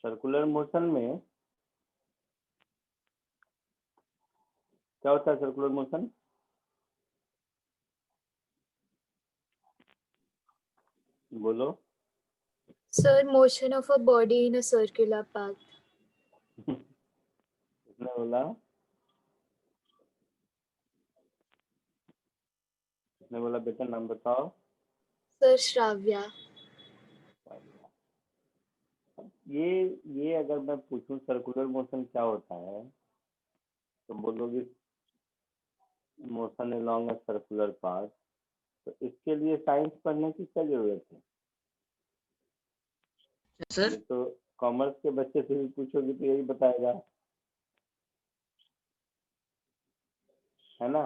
Circular motion में क्या होता है? सर्कुलर मोशन बोलो। Sir, motion of a body in a circular path. किसने बोला? किसने बोला बेटा? नाम बताओ। Sir, Shravya. ये अगर मैं पूछूं सर्कुलर मोशन क्या होता है तो बोलोगे motion along a circular path. तो इसके लिए साइंस पढ़ने की क्या जरूरत है? सर ये तो कॉमर्स के बच्चे से भी पूछोगे तो यही बताएगा, है ना?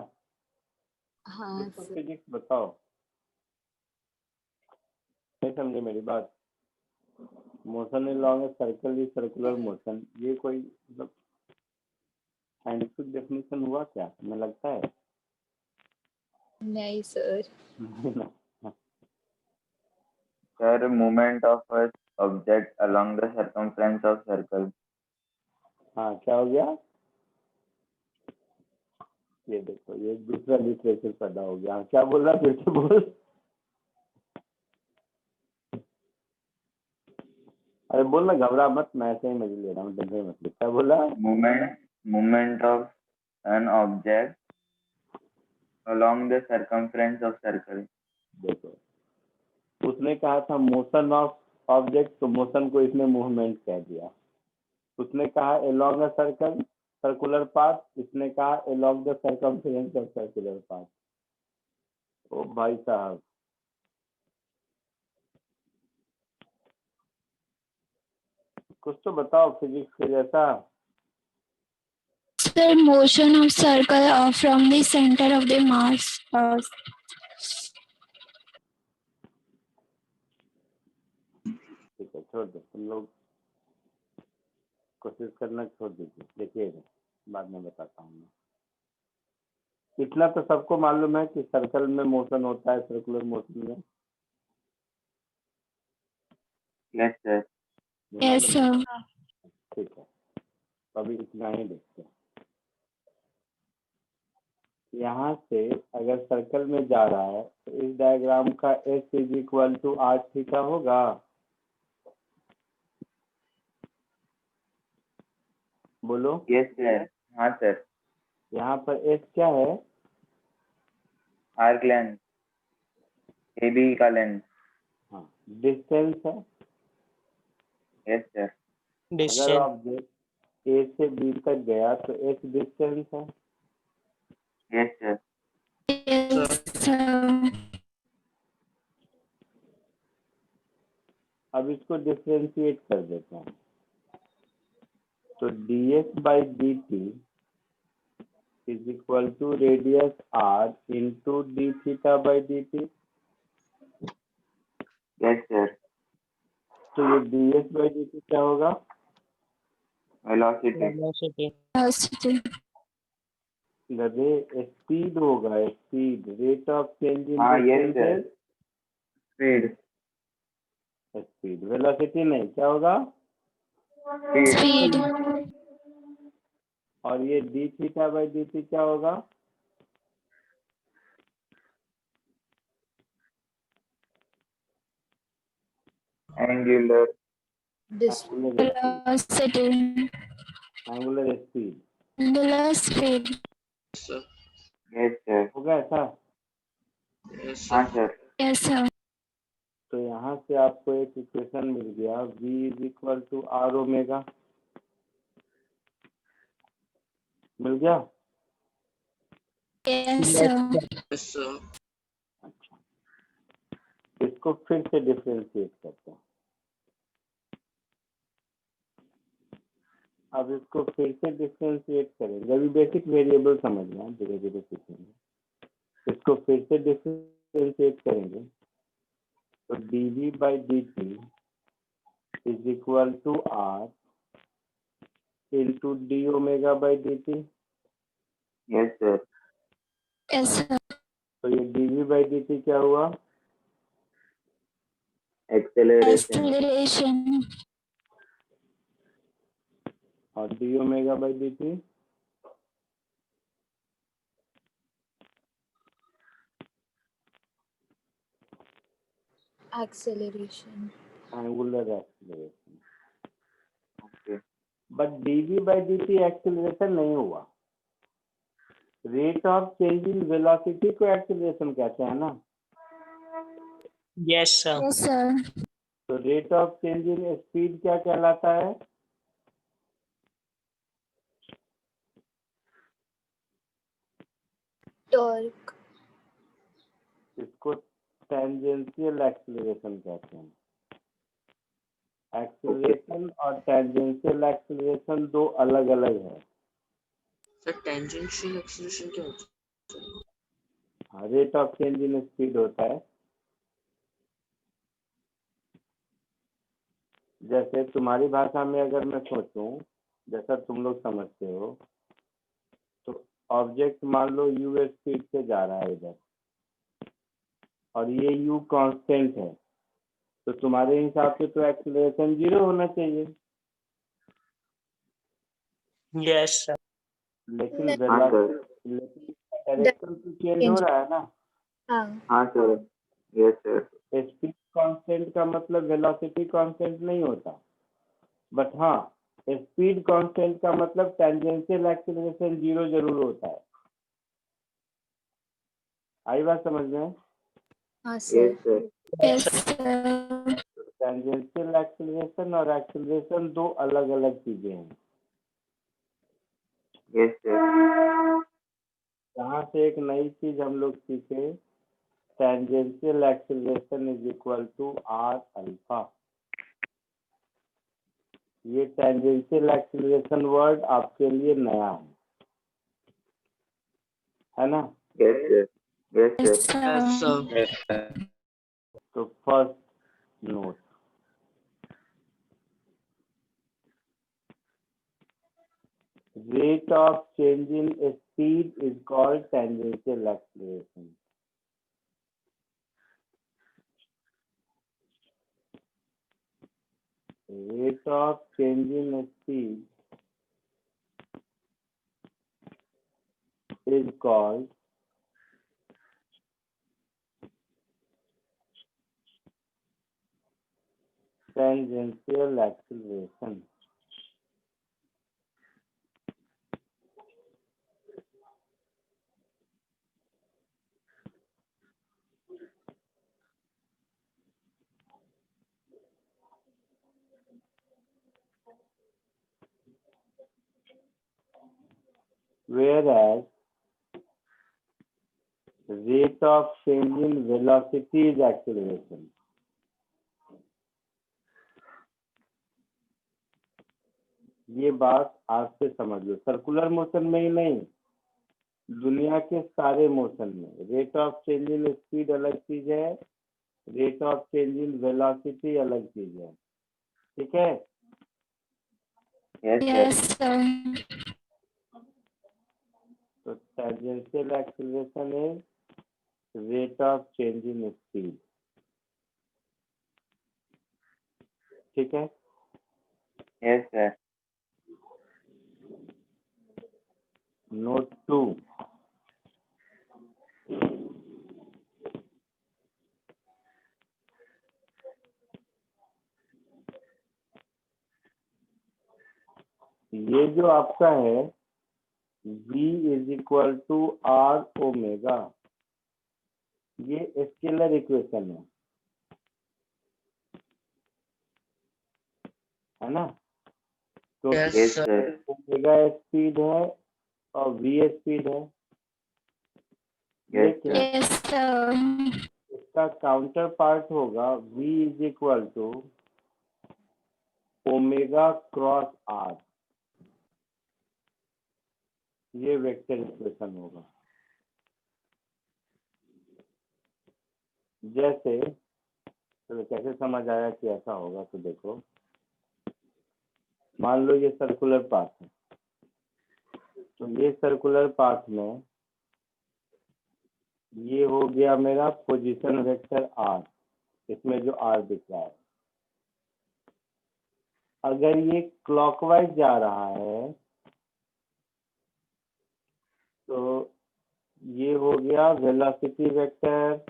हाँ कुछ तो sir. फिजिक्स बताओ। नहीं समझे मेरी बात? Motion along a circle is circular motion, ये कोई मतलब साइंटिफिक डेफिनेशन हुआ क्या? हमें लगता है नहीं sir. Sir, movement of a object along the circumference of circle. हाँ, क्या हो गया? ये देखो, ये दूसरा लिटरेचर पैदा हो गया। क्या बोल रहा? फिर से बोल। अरे बोल ना, घबरा मत, मैं ऐसे ही मजे ले रहा हूँ, टेंशन मत ले। क्या बोला? Movement of an object along the circumference of circle. देखो, उसने कहा था मोशन ऑफ ऑब्जेक्ट, तो मोशन को इसने मूवमेंट कह दिया। उसने कहा along a circle circular path, इसने कहा along the circumference of circular path. ओ भाई साहब, कुछ तो बताओ फिजिक्स के जैसा। Sir, motion of circle from the center of the mass. ठीक है, छोड़ दो, तुम लोग कोशिश करना छोड़ दीजिए, देखिए बाद में बताता हूँ मैं। इतना तो सबको मालूम है कि सर्कल में मोशन होता है, सर्कुलर मोशन में। Yes, sir. Yes, sir. ठीक है, तो अभी इतना ही देखते हैं। यहाँ से अगर सर्कल में जा रहा है तो इस डायग्राम का S is equal to R theta होगा। बोलो। Yes, sir. हाँ sir. यहाँ पर S क्या है? Arc length. AB का length. हाँ, डिस्टेंस है। Yes, sir. अगर डिस्टेंस ऑब्जेक्ट A से B तक गया तो S डिस्टेंस है। Yes, sir. Yes, sir. अब इसको डिफ्रेंशिएट कर देते हैं, तो dx by D T is equal to radius r into D theta by D T. Yes, sir. तो ये dx बाई डी टी क्या होगा? Velocity. Velocity Velocity. गधे, स्पीड होगा, speed, rate of change in हाँ, yes, sir. Distance. Speed. Speed, velocity नहीं, क्या होगा? Speed. Speed. और ये D theta by D T क्या होगा? Angular. Velocity. Angular speed Angular speed. Yes, sir. होगा ऐसा। हाँ sir. Yes, sir. तो यहाँ से आपको एक इक्वेशन मिल गया, v is equal to R omega. मिल गया? Yes, sir. अच्छा, इसको फिर से डिफरेंशिएट करते हैं। अब इसको फिर से डिफरेंशिएट करेंगे, अभी बेसिक वेरिएबल समझना, धीरे धीरे सीखेंगे। इसको फिर से डिफरेंशिएट करेंगे तो dv by D T is equal to R into D omega by D T. Yes, sir. Yes, sir. तो ये dv बाई डी टी क्या हुआ? Acceleration. Acceleration. और D omega by D T acceleration. Angular acceleration. Okay. But dv by dt acceleration नहीं हुआ। Rate of change in velocity को acceleration कहते हैं ना। Yes, sir. Yes, sir. तो rate of change in speed क्या कहलाता है? Torque. इसको टेंजेंशियल एक्सीलरेशन कहते हैं। एक्सीलरेशन और टेंजेंशियल एक्सीलरेशन दो अलग अलग है। सर टेंजेंशियल एक्सीलरेशन क्या होता है? Rate of change in speed होता है। जैसे तुम्हारी भाषा में अगर मैं सोचूं, जैसा तुम लोग समझते हो, तो ऑब्जेक्ट मान लो u स्पीड से जा रहा है इधर और ये u कांस्टेंट है, तो तुम्हारे हिसाब से तो एक्सीलरेशन 0 होना चाहिए। Yes, sir. लेकिन नहीं। हाँ सर। लेकिन डायरेक्शन तो चेंज हो रहा है ना। हाँ, हाँ sir. Yes sir. Speed constant का मतलब वेलोसिटी कांस्टेंट नहीं होता, बट हाँ स्पीड कांस्टेंट का मतलब टेंजेंशियल एक्सीलरेशन 0 जरूर होता है। आई बात समझ में? हाँ yes sir. Sir. Yes, sir. Tangential acceleration और एक्सीलरेशन दो अलग अलग चीजें हैं। Yes sir. यहाँ से एक नई चीज हम लोग सीखे, tangential acceleration is equal to R alpha. ये टेंजेंशियल एक्सीलरेशन वर्ड आपके लिए नया है ना? Yes sir. Yes Yes, sir. Yes, sir. sir. Yes sir. तो first note, rate of change in speed is called tangential acceleration. Rate of change in speed is called tangential acceleration. Whereas rate of change in velocity is acceleration. ये बात आज से समझ लो, circular motion में ही नहीं, दुनिया के सारे मोशन में rate of change in speed अलग चीज है, rate of change in velocity अलग चीज है। ठीक है? Yes sir. Yes, sir. तो tangential acceleration is rate of change in speed. ठीक है? Yes sir. नोट 2, ये जो आपका है v is equal to R omega, ये स्केलर इक्वेशन है ना? तो Yes, yes sir. Sir. Omega speed है और v स्पीड है, यस लेकिन सर। Yes, sir. इसका काउंटर पार्ट होगा v is equal to omega cross R. ये वेक्टर इक्वेशन होगा। जैसे चलो कैसे समझ आया कि ऐसा होगा, तो देखो मान लो ये सर्कुलर पाथ है, तो ये सर्कुलर पाथ में ये हो गया मेरा पोजीशन वेक्टर r, इसमें जो r दिख रहा है। अगर ये क्लॉकवाइज जा रहा है तो ये हो गया velocity vector.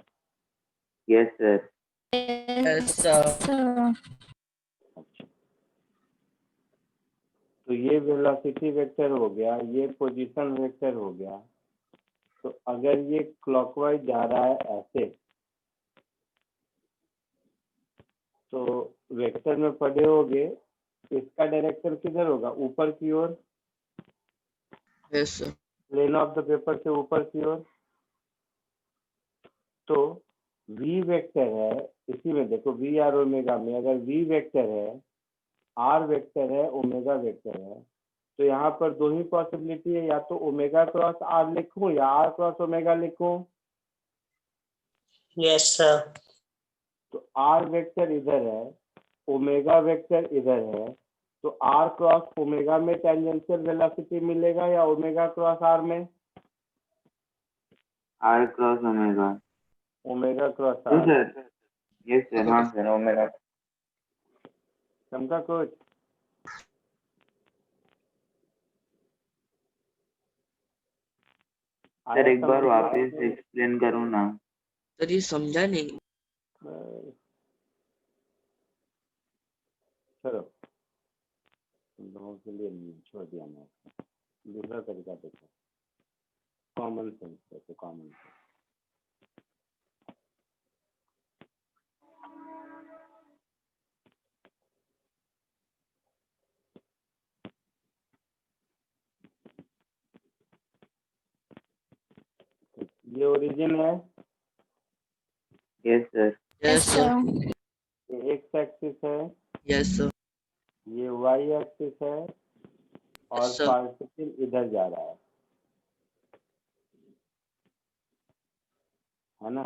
Yes, sir. Yes, sir. sir. तो ये वेलोसिटी वेक्टर हो गया, ये पोजीशन वेक्टर हो गया। तो अगर ये क्लॉकवाइज जा रहा है ऐसे, तो वेक्टर में पढ़े होगे, इसका डायरेक्शन किधर होगा? ऊपर की ओर, Yes, sir. Plane of the paper से ऊपर की ओर। तो v वेक्टर है, इसी में देखो v आर ओमेगा में अगर v वेक्टर है, r वेक्टर है, ओमेगा वेक्टर है, तो यहाँ पर दो ही पॉसिबिलिटी है, या तो ओमेगा क्रॉस r लिखूं या r क्रॉस ओमेगा लिखूं। Yes, sir. तो r वेक्टर इधर है, ओमेगा वेक्टर इधर है, तो r क्रॉस ओमेगा में टेंजेंशियल वेलोसिटी मिलेगा या ओमेगा क्रॉस r में? R cross omega. Omega cross Yes, r। sir. Yes, sir. हाँ sir. Omega. समझा कुछ? सर एक बार वापस एक्सप्लेन करूँ ना? सर ये समझा नहीं। चलो, तुम लोगों के लिए छोड़ दिया मैं, दूसरा तरीका देखो, कॉमन सेंस देखो, कॉमन सेंस। ये ओरिजिन है, Yes, sir. Yes, sir. ये एक्स एक्सिस है, Yes, sir. ये वाई एक्सिस है, और Yes, sir. पार्टिकल इधर जा रहा है ना?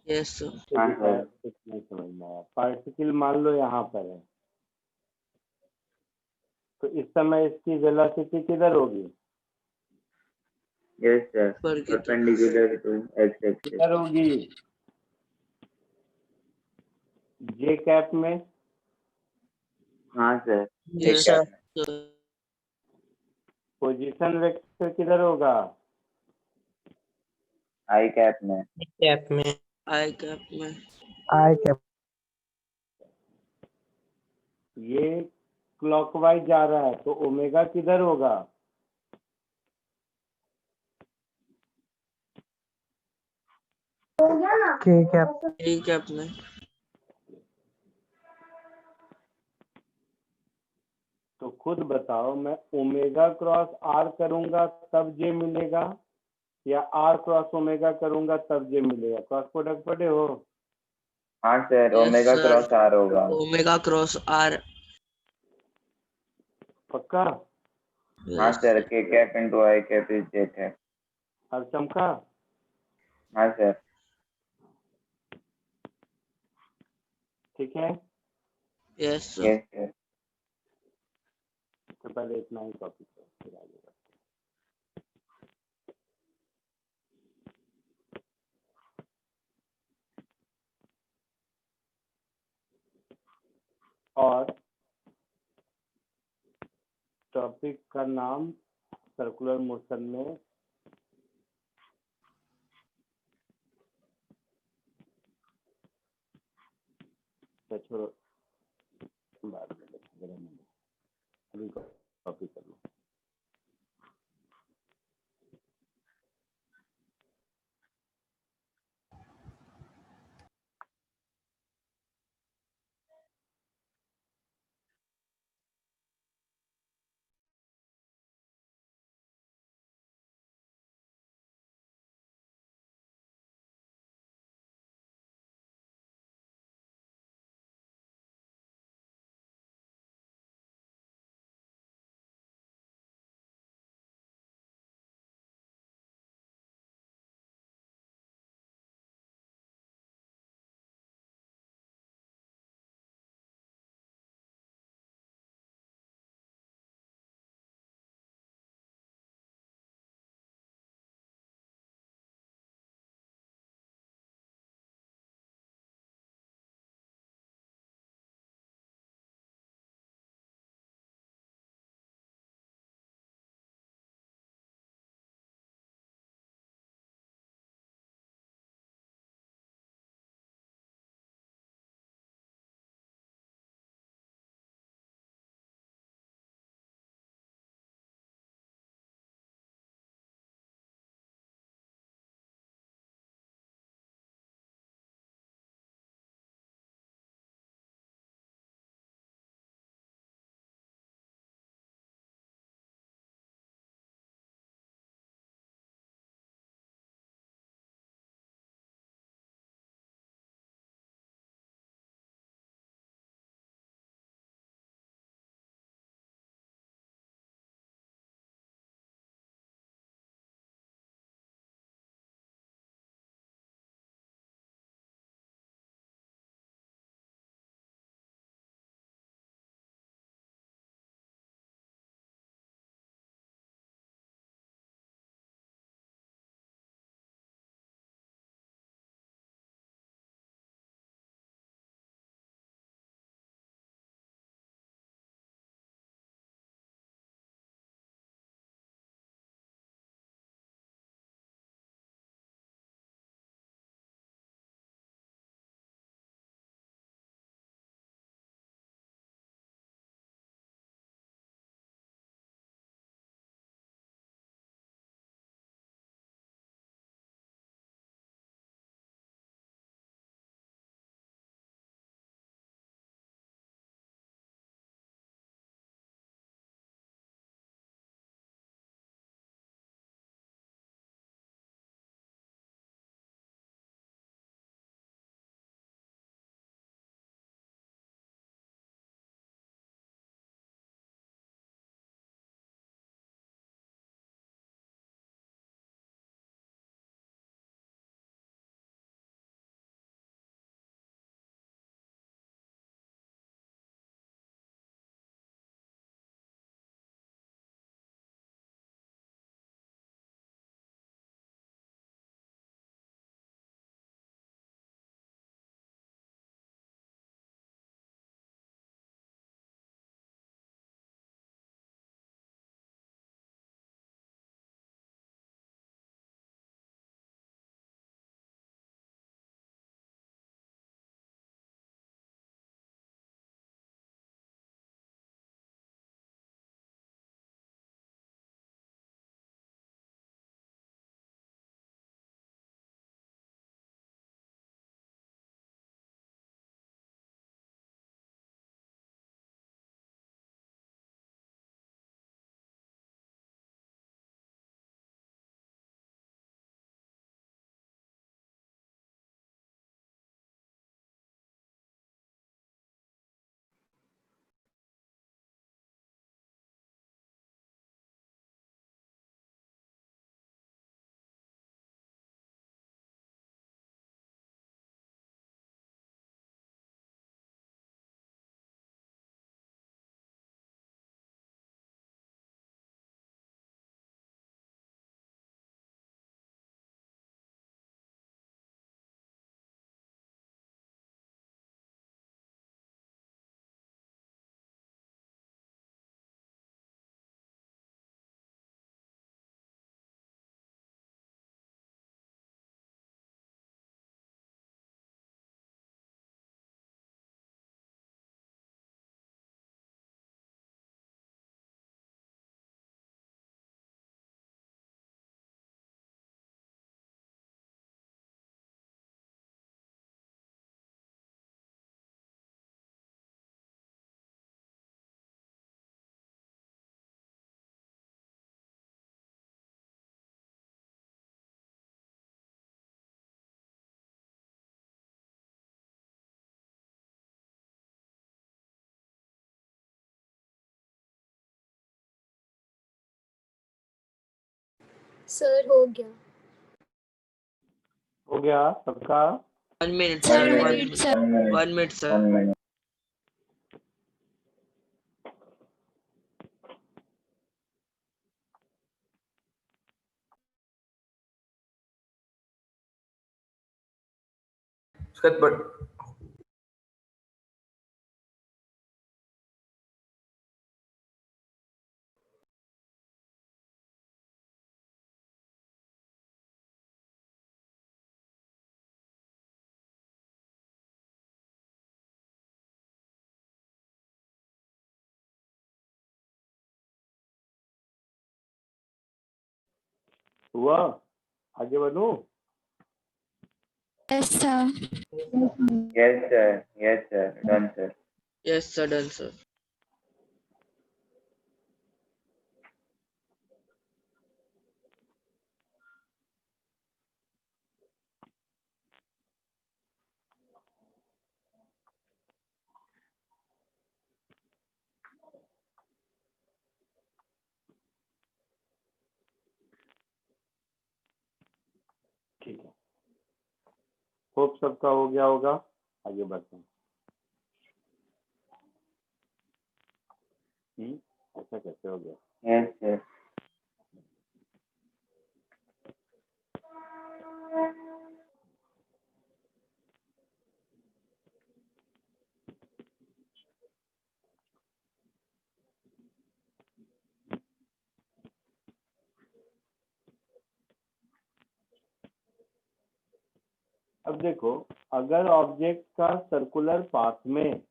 Yes, sir. हाँ सर. कुछ नहीं समझ में आया। पार्टिकल मान लो यहाँ पर है, तो इस समय इसकी वेलोसिटी किधर होगी? Yes, sir. ऊपर की तरफ। Perpendicular to x axis. किधर होगी? जे कैप में। हाँ sir. Yes, sir. sir. Position vector किधर होगा? I cap में. कैप में। आई कैप में। ये क्लॉकवाइज जा रहा है, तो ओमेगा किधर होगा? आई कैप में। तो खुद बताओ, मैं ओमेगा क्रॉस आर करूंगा तब जे मिलेगा, या आर क्रॉस ओमेगा करूंगा तब जे मिलेगा? क्रॉस प्रोडक्ट पढ़े हो? हाँ sir. Yes, omega sir. Cross R होगा. Omega cross R. पक्का? हाँ sir. K cap into I cap is J cap. और चमका? हाँ सर. ठीक है, यस सर। Yes, sir. तो पहले इतना ही टॉपिक है, फिर आगे बढ़ते हैं। और टॉपिक का नाम सर्कुलर मोशन में छोड़ो, बाद में अभी कॉपी कर लो। सर हो गया। हो गया सबका? 1 minute, Sir, sir. wait, One wait, minute. sir. 1 minute, sir. 1 minute. हुआ? आगे बढ़ूं? Yes, sir. Yes, sir. Yes, sir. Done, sir. Yes, sir. Done, sir. ठीक है, होप सबका हो गया होगा। आगे बढ़ते हैं। ऐसा कैसे हो गया? Yes, sir. अब देखो, अगर ऑब्जेक्ट का सर्कुलर पाथ में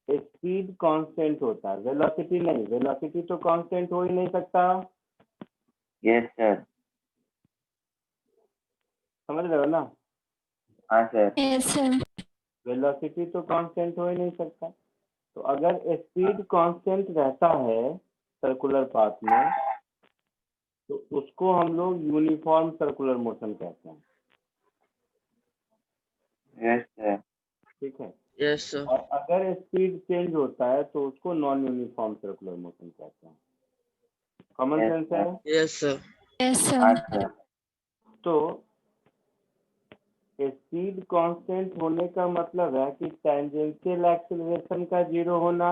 स्पीड कांस्टेंट होता है, वेलोसिटी नहीं, वेलोसिटी तो कांस्टेंट हो ही नहीं सकता। Yes, sir. समझ रहे हो ना? हाँ, sir. Yes, sir. वेलोसिटी तो कांस्टेंट हो ही नहीं सकता। तो अगर स्पीड कांस्टेंट रहता है सर्कुलर पाथ में, तो उसको हम लोग यूनिफॉर्म सर्कुलर मोशन कहते हैं। Yes, sir. ठीक है। Yes, sir. और अगर स्पीड चेंज होता है तो उसको नॉन यूनिफॉर्म सर्कुलर मोशन कहते हैं। कॉमन Yes, सेंस है। Yes, sir. Yes, हाँ, sir. sir. तो स्पीड कांस्टेंट होने का मतलब है कि टेंजेंशियल एक्सीलरेशन का जीरो होना।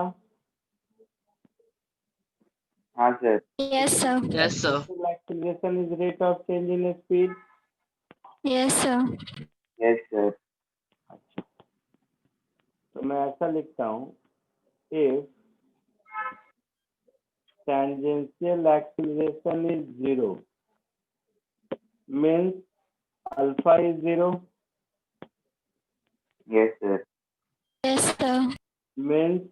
हाँ, sir. Yes, sir. Yes, sir. Tangential acceleration is rate of change in speed. Yes, sir. Yes, sir. अच्छा, तो मैं ऐसा लिखता हूँ, if tangential acceleration is zero means alpha is zero, Yes, sir. Yes, sir. means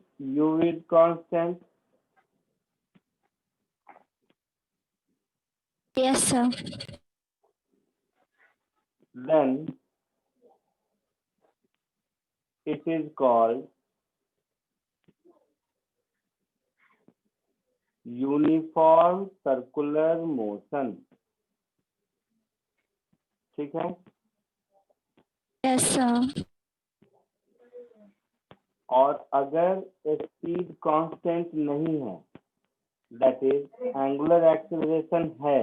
u is constant, Yes, sir. then it is called uniform circular motion। ठीक है। Yes, sir. और अगर स्पीड कांस्टेंट नहीं है, दैट इज एंगुलर एक्सीलरेशन है,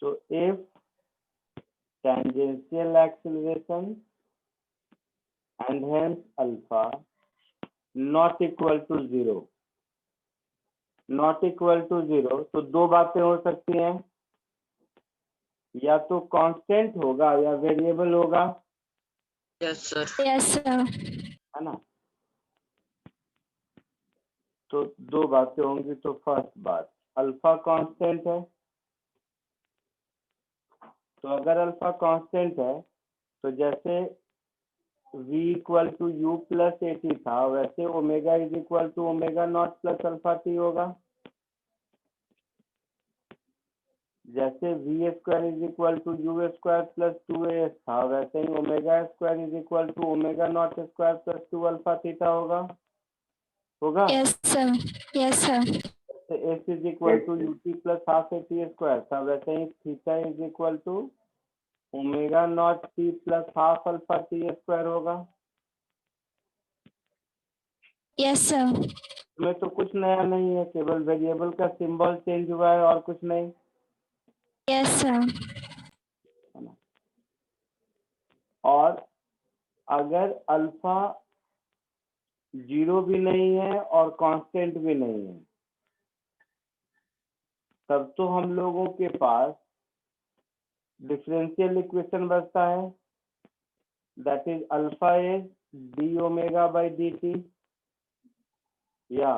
so if tangential acceleration and hence alpha not equal to zero, not equal to zero, तो दो बातें हो सकती हैं, या तो कांस्टेंट होगा या वेरिएबल होगा, Yes, sir. Yes, sir. है ना? तो दो बातें होंगी। तो फर्स्ट बात, अल्फा कांस्टेंट है, तो अगर अल्फा कांस्टेंट है तो जैसे v equal to u plus a t था, वैसे omega is equal to omega not plus alpha t होगा। जैसे v square is equal to you square plus two a s था, वैसे ही omega square is equal to omega not square plus two alpha theta होगा। होगा। Yes, sir. Yes, sir. जैसे s is equal to U T plus half A T square था, वैसे ही theta is equal to omega naught T plus half alpha T square होगा। Yes, sir. इसमें तो कुछ नया नहीं है, केवल वेरिएबल का सिंबल चेंज हुआ है और कुछ नहीं, Yes, sir. है ना। और अगर अल्फा 0 भी नहीं है और कांस्टेंट भी नहीं है, तब तो हम लोगों के पास डिफरेंशियल इक्वेशन बचता है, that is alpha is d omega by D t, या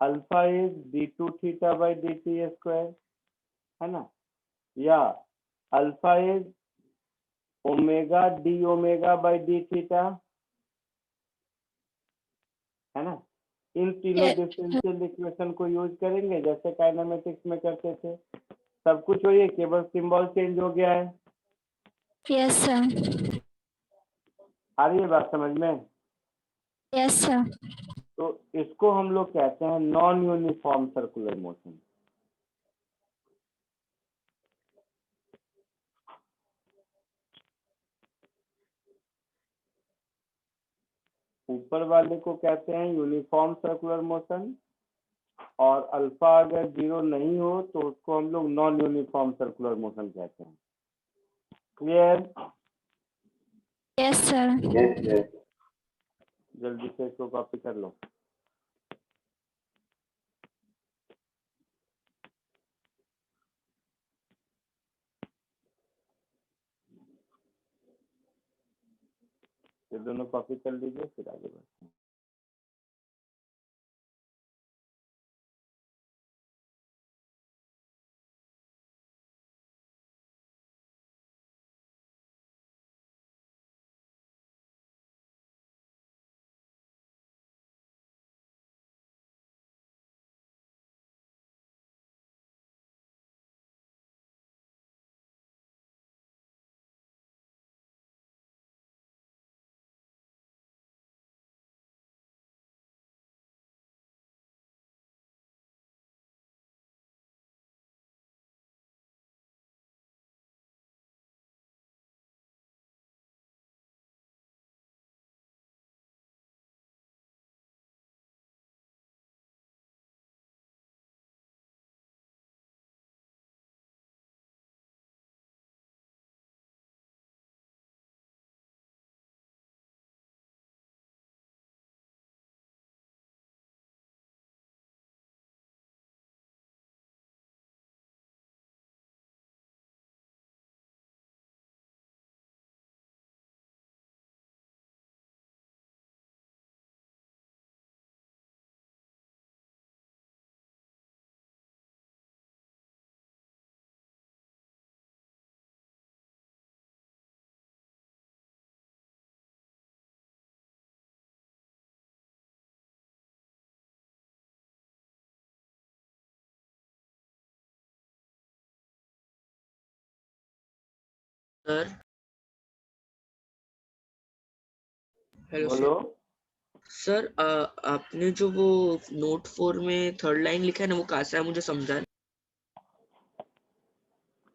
alpha is d two theta by D T square, है ना, या alpha is omega d omega by d theta, है ना। इन तीनों Yes. डिफरेंशियल इक्वेशन को यूज करेंगे जैसे काइनेमेटिक्स में करते थे, सब कुछ वही है, केवल सिंबल चेंज हो गया है। Yes, sir. आ रही है बात समझ में? Yes, sir. तो इसको हम लोग कहते हैं नॉन यूनिफॉर्म सर्कुलर मोशन। ऊपर वाले को कहते हैं यूनिफॉर्म सर्कुलर मोशन, और अल्फा अगर 0 नहीं हो तो उसको हम लोग नॉन यूनिफॉर्म सर्कुलर मोशन कहते हैं। Clear? Yes, sir. Yes, yes. जल्दी से इसको कॉपी कर लो। ये दोनों कॉपी कर लीजिए, फिर आगे बढ़ते हैं। Sir hello sir. बोलो। सर आपने जो वो नोट 4 में थर्ड लाइन लिखा है ना, वो कहाँ से है मुझे समझा नहीं।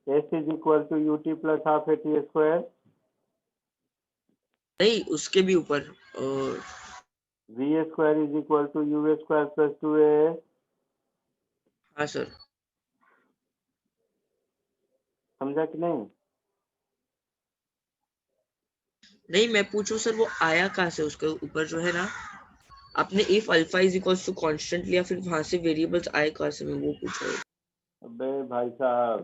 S is equal to U T plus half A T square, नहीं उसके भी ऊपर V square is equal to you square plus 2a। हाँ सर। समझा कि नहीं? नहीं मैं पूछूं सर वो आया कहाँ से, उसके ऊपर जो है ना आपने if alpha is equals to constant लिया, फिर वहां से वेरिएबल्स आए कहाँ से, मैं वो पूछ रहा हूँ। अबे भाई साहब,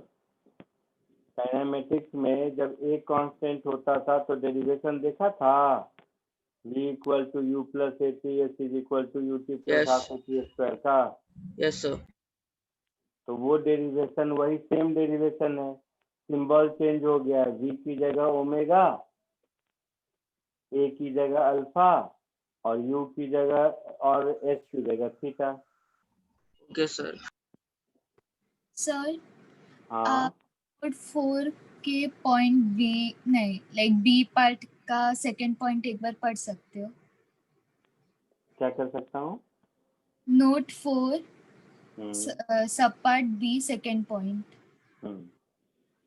काइनेमेटिक्स में जब एक कांस्टेंट होता था तो डेरिवेशन देखा था, v equal to u plus a t, s is equal to U T plus yes half A T square का। Yes sir. तो वो डेरिवेशन वही सेम डेरिवेशन है, सिंबल चेंज हो गया है, v की जगह ओमेगा, a की जगह अल्फा, और u की जगह और s की जगह थीटा। Okay sir. सर हाँ आप नोट 4 के पॉइंट बी नहीं लाइक बी पार्ट का सेकंड पॉइंट एक बार पढ़ सकते हो? क्या कर सकता हूँ? Note 4 hmm, sub part B second point.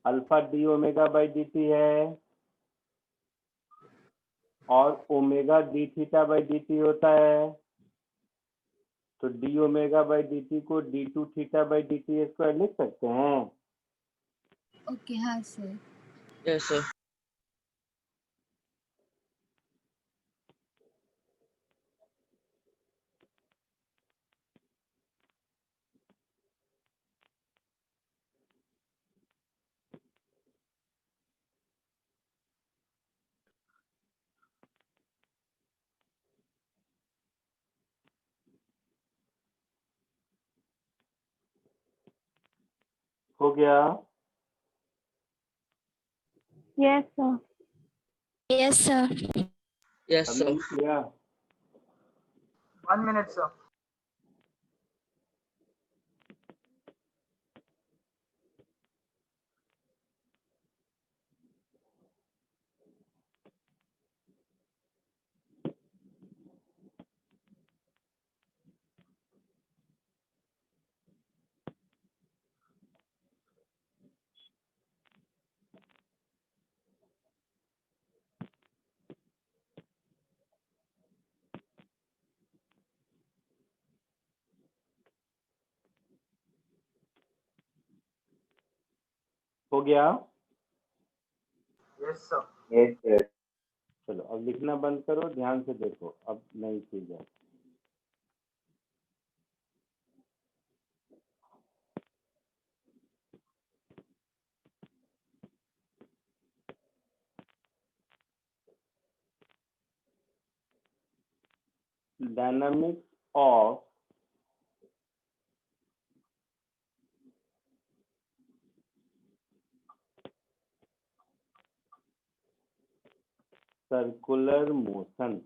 Alpha D omega by D T है, और omega D theta by D T होता है, तो D omega by D T को d2 theta by D T square लिख सकते हैं। ओके हाँ सर। Yes sir. हो गया। Yes, sir. Yes, sir. Yes अब सर। नहीं किया। 1 minute, sir. हो गया। Yes, sir. Yes, sir. चलो अब लिखना बंद करो, ध्यान से देखो, अब नई चीज है। Dynamics of circular motion.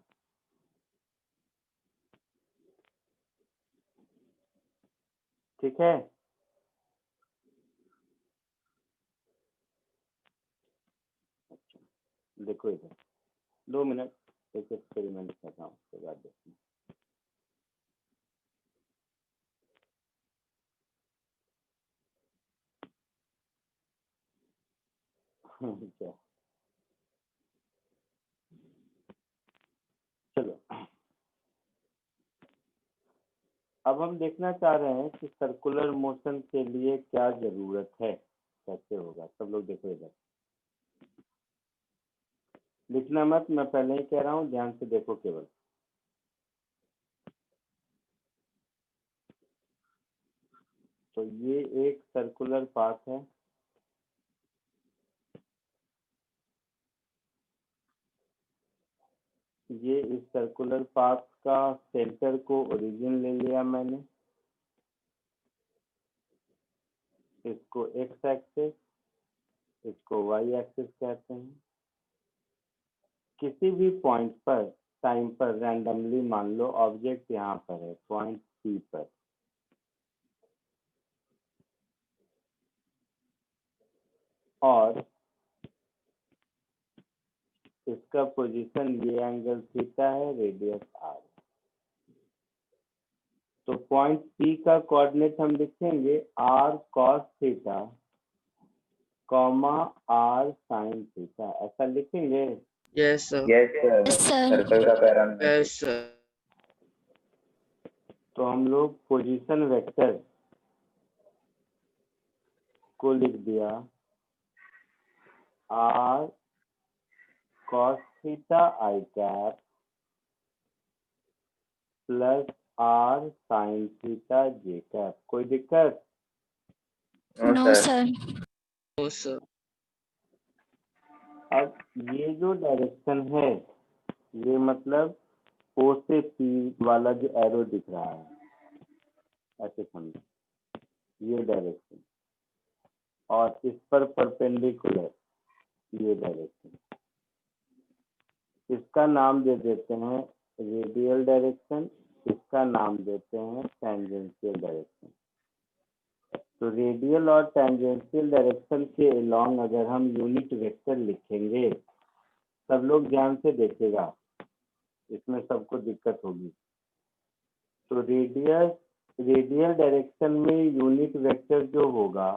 ठीक है। अच्छा, देखो इधर 2 मिनट एक एक्सपेरिमेंट कर रहा हूँ, उसके बाद देखना। क्या? चलो अब हम देखना चाह रहे हैं कि सर्कुलर मोशन के लिए क्या जरूरत है, कैसे होगा। सब लोग देखो इधर, लिखना मत, मैं पहले ही कह रहा हूँ, ध्यान से देखो केवल। तो ये एक सर्कुलर पाथ है, ये इस सर्कुलर पाथ का सेंटर को ओरिजिन ले लिया मैंने, इसको एक्स एक्सिस, इसको वाई एक्सिस कहते हैं। किसी भी पॉइंट पर टाइम पर रैंडमली मान लो ऑब्जेक्ट यहाँ पर है, पॉइंट सी पर, और इसका पोजीशन ये एंगल थीटा है, रेडियस आर। तो पॉइंट पी का कोऑर्डिनेट हम लिखेंगे R cos theta comma R sine theta, ऐसा लिखेंगे। Yes sir. Yes, sir. Yes, sir. Circle का पैरामीटर। Yes sir. तो हम लोग पोजीशन वेक्टर को लिख दिया आर कॉस थीटा आई cap plus R sine theta जे कैप। कोई दिक्कत? No, No, sir. sir. No sir. अब ये जो डायरेक्शन है, ये मतलब ओ से पी वाला जो एरो दिख रहा है, ऐसे समझो, ये डायरेक्शन, और इस पर परपेंडिकुलर ये डायरेक्शन, इसका नाम दे देते हैं रेडियल डायरेक्शन, इसका नाम देते हैं टेंजेंशियल डायरेक्शन। तो रेडियल और टेंजेंशियल डायरेक्शन के अलोंग अगर हम यूनिट वेक्टर लिखेंगे, सब लोग ध्यान से देखेगा, इसमें सबको दिक्कत होगी। तो रेडियल डायरेक्शन में यूनिट वेक्टर जो होगा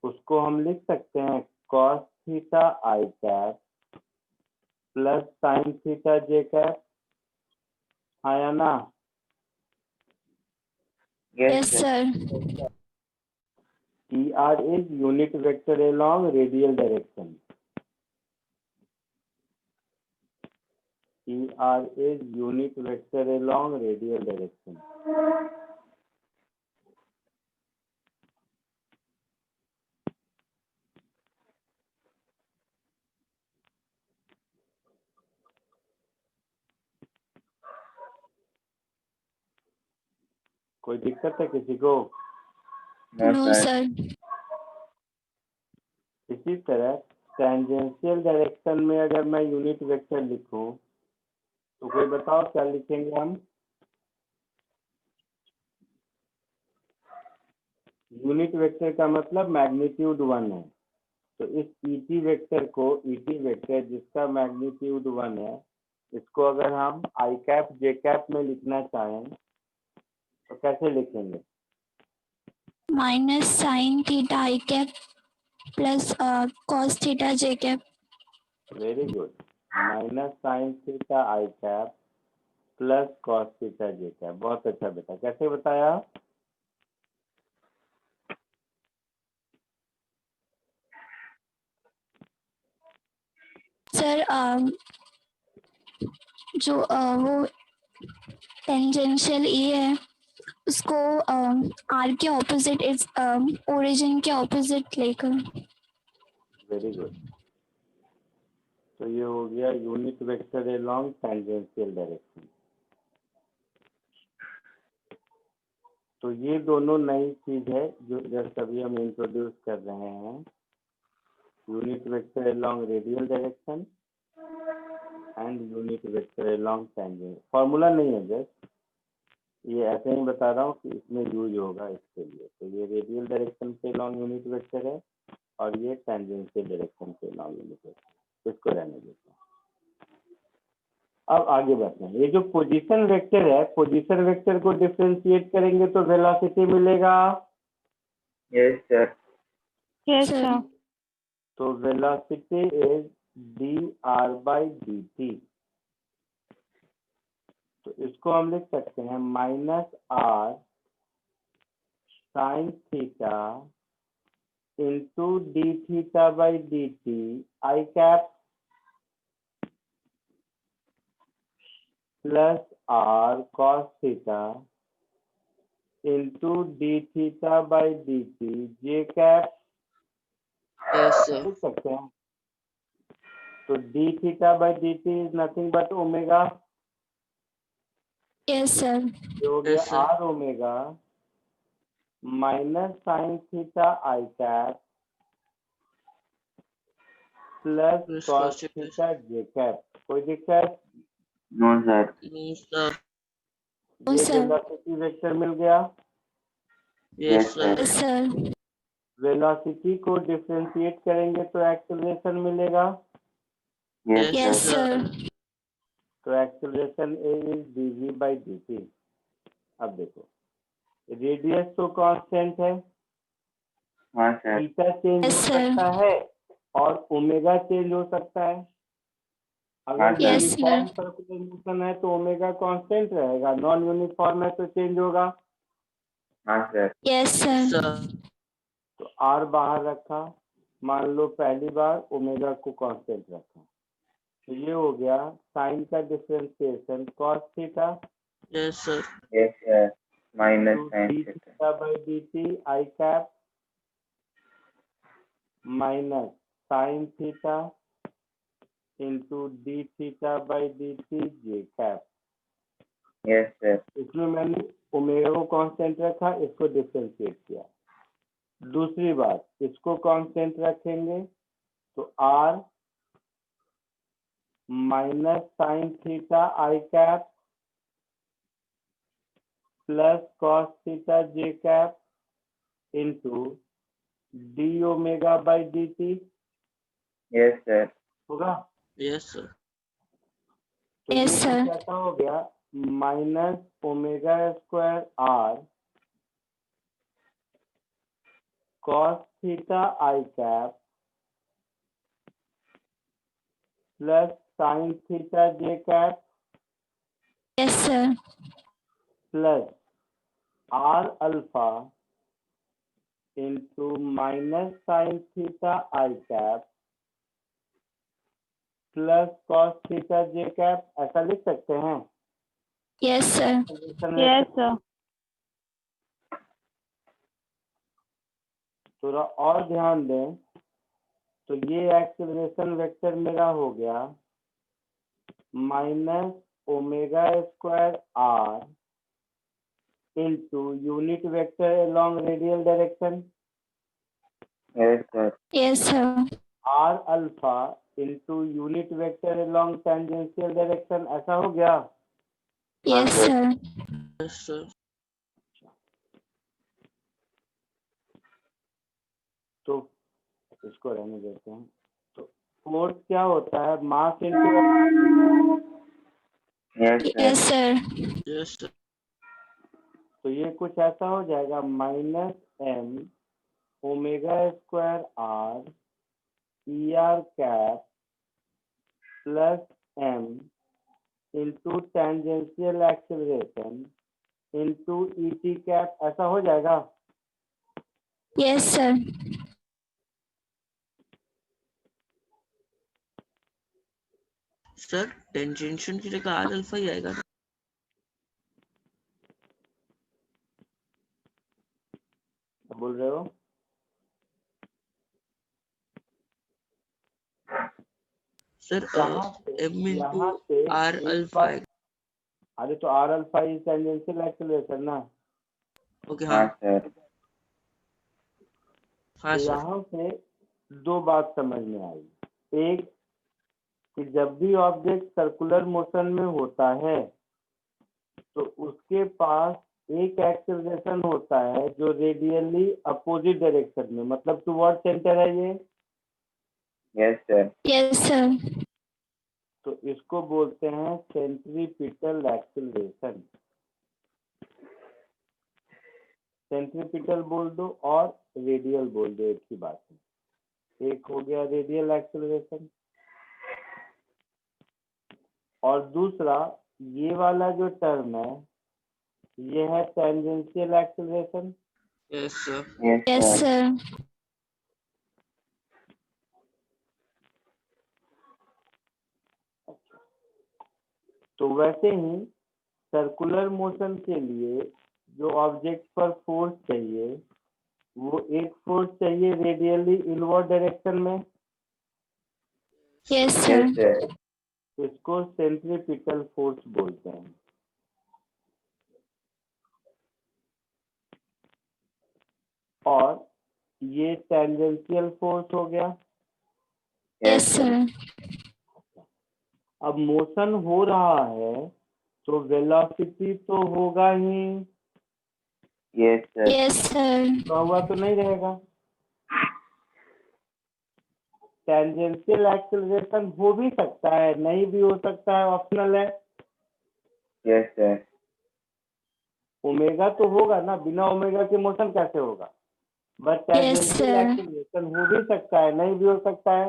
उसको हम लिख सकते हैं cos थीटा आई कैप प्लस साइन थीटा जे कैप, हाँ या ना? Yes, sir. sir. ER is unit vector along radial direction. ER is unit vector along radial direction. कोई दिक्कत है किसी को? No, No, sir. sir. इसी तरह टेंजेंशियल डायरेक्शन में अगर मैं यूनिट वेक्टर लिखूं तो कोई बताओ क्या लिखेंगे हम? यूनिट वेक्टर का मतलब मैग्नीट्यूड 1 है, तो इस ईटी वेक्टर को, ईटी वेक्टर जिसका मैग्नीट्यूड 1 है, इसको अगर हम आई कैप जे कैप में लिखना चाहें तो कैसे लिखेंगे? Minus sin theta I cap plus cos theta j cap. Very good. Minus sine theta I cap plus cos theta J cap. बहुत अच्छा बेटा. कैसे बताया? सर जो वो टेंजेंशियल ए है उसको आर के ऑपोजिट इस ओरिजिन के ऑपोजिट लेकर. Very good. तो ये हो गया unit vector along tangential direction. तो ये दोनों नई चीज है जो जस्ट अभी हम इंट्रोड्यूस कर रहे हैं. Unit vector along radial direction and unit vector along tangent. Formula नहीं है, जस्ट ये ऐसे ही बता रहा हूँ कि इसमें यूज होगा इसके लिए. तो ये रेडियल डायरेक्शन के अलोंग यूनिट वेक्टर है और ये टेंजेंशियल डायरेक्शन के अलोंग यूनिट वेक्टर. इसको रहने देते हैं. अब आगे बढ़ते हैं. ये जो पोजीशन वेक्टर है, पोजीशन वेक्टर को डिफरेंशिएट करेंगे तो वेलोसिटी मिलेगा. Yes, sir. Yes, sir. तो वेलोसिटी इज dr/dt. तो इसको हम लिख सकते हैं minus r sign theta into D theta by D t i cap plus r cos theta into D theta by D t j cap. Yes, sir. लिख सकते हैं. तो D theta by D T is nothing but omega. Yes, sir. ये हो गया Yes, sir. R omega minus sine theta आई cap plus Plus cos cos theta. Theta जे cap. कोई दिक्कत? No, sir. No, sir. No, ये sir. Velocity vector मिल गया. Yes, Yes, sir. sir. Yes, sir. Velocity को differentiate करेंगे तो acceleration मिलेगा. Yes, Yes, sir. sir. तो acceleration is d v by D t. अब देखो रेडियस तो कांस्टेंट है, हाँ, sir. थीटा चेंज हो Yes, sir. सकता है और ओमेगा चेंज हो सकता है. अगर Yes, uniform sir. Circular motion है तो ओमेगा कांस्टेंट रहेगा, नॉन यूनिफॉर्म है तो चेंज होगा. हाँ, sir. Yes, sir. Sir. तो आर बाहर रखा, मान लो पहली बार ओमेगा को कांस्टेंट रखा, तो ये हो गया साइन का differentiation cos theta Yes, sir. Yes, sir. Minus two sin d theta. Theta by D t i cap minus sine theta into D theta by D t j cap. Yes, sir. इसमें मैंने omega को constant रखा, इसको differentiate किया. दूसरी बात इसको constant रखेंगे तो r minus sine theta I cap plus cos theta J cap into D omega by D T Yes, sir. होगा. Yes, sir. तो Yes, ये sir. कैसा हो गया minus omega square r cos theta I cap plus sine theta J cap Yes, sir. Plus r alpha into minus sin theta I cap plus cos theta j cap, ऐसा लिख सकते हैं? Yes, sir. Yes, sir. थोड़ा और ध्यान दें तो ये एक्सेलरेशन वेक्टर मेरा हो गया minus omega square r into unit vector along radial direction Yes, sir. Yes, sir. R alpha into unit vector along tangential direction, ऐसा हो गया? Yes, sir. Yes, sir. तो इसको रहने देते हैं। तो फोर्स क्या होता है? Mass into, Yes, sir. Yes, sir. Yes, sir. तो ये कुछ ऐसा हो जाएगा minus m omega square r e r cap plus m into tangential acceleration into e t cap, ऐसा हो जाएगा? Yes, sir. सर टेंजेंशियल की जगह आर अल्फा ही आएगा ना? बोल रहे हो? सर यहाँ से m into यहाँ से r एक अल्फा बार, आएगा। अरे तो r alpha is tangential acceleration ना। ओके हाँ, हाँ sir. हाँ तो सर। यहाँ से दो बात समझ में आई। एक कि जब भी ऑब्जेक्ट सर्कुलर मोशन में होता है तो उसके पास एक एक्सेलरेशन होता है जो रेडियली अपोजिट डायरेक्शन में, मतलब टुवर्ड सेंटर है ये। Yes, sir. Yes, sir. तो इसको बोलते हैं सेंट्रीपिटल एक्सेलरेशन। सेंट्रीपिटल बोल दो और रेडियल बोल दो, एक ही बात है। एक हो गया रेडियल एक्सेलरेशन और दूसरा ये वाला जो टर्म है ये है tangential acceleration. Yes sir. Yes, Yes, sir. sir. तो वैसे ही सर्कुलर मोशन के लिए जो ऑब्जेक्ट पर फोर्स चाहिए वो एक फोर्स चाहिए रेडियली इनवर्ड डायरेक्शन में, Yes, sir. Yes, sir. इसको सेंट्रीपिटल फोर्स बोलते हैं। और ये टेंजेंशियल फोर्स हो गया। Yes, sir. अब मोशन हो रहा है तो वेलोसिटी तो होगा ही, Yes, sir. Yes, sir. तो हुआ तो नहीं रहेगा। टेंजेंशियल एक्सेलरेशन हो भी सकता है, नहीं भी हो सकता है, ऑप्शनल है। Yes, sir. ओमेगा तो होगा ना, बिना ओमेगा के मोशन कैसे होगा? But Yes, tangential sir. Acceleration हो भी सकता है, नहीं भी हो सकता है।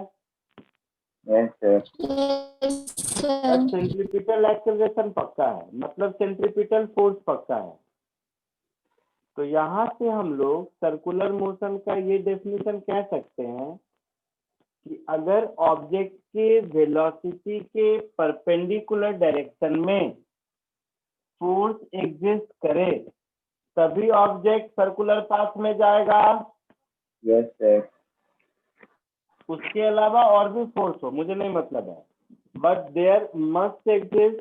Yes, sir. Yes, sir. But centripetal acceleration पक्का है, मतलब सेंट्रीपिटल फोर्स पक्का है। तो यहाँ से हम लोग सर्कुलर मोशन का ये डेफिनेशन कह सकते हैं कि अगर ऑब्जेक्ट के वेलोसिटी के परपेंडिकुलर डायरेक्शन में फोर्स एग्जिस्ट करे तभी ऑब्जेक्ट सर्कुलर पाथ में जाएगा। Yes, sir. उसके अलावा और भी फोर्स हो मुझे नहीं मतलब है, but there must exist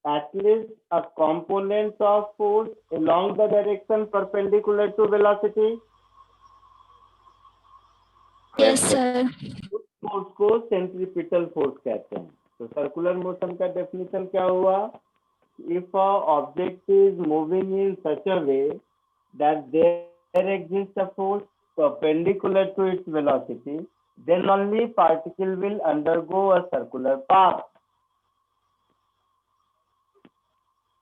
at least a component of force along the direction perpendicular to velocity। Yes, sir. उस फोर्स को सेंट्रीपिटल फोर्स कहते हैं। तो सर्कुलर मोशन का डेफिनेशन क्या हुआ? If a object is moving in such a way that there exists a force perpendicular to its velocity, then only particle will undergo a circular path।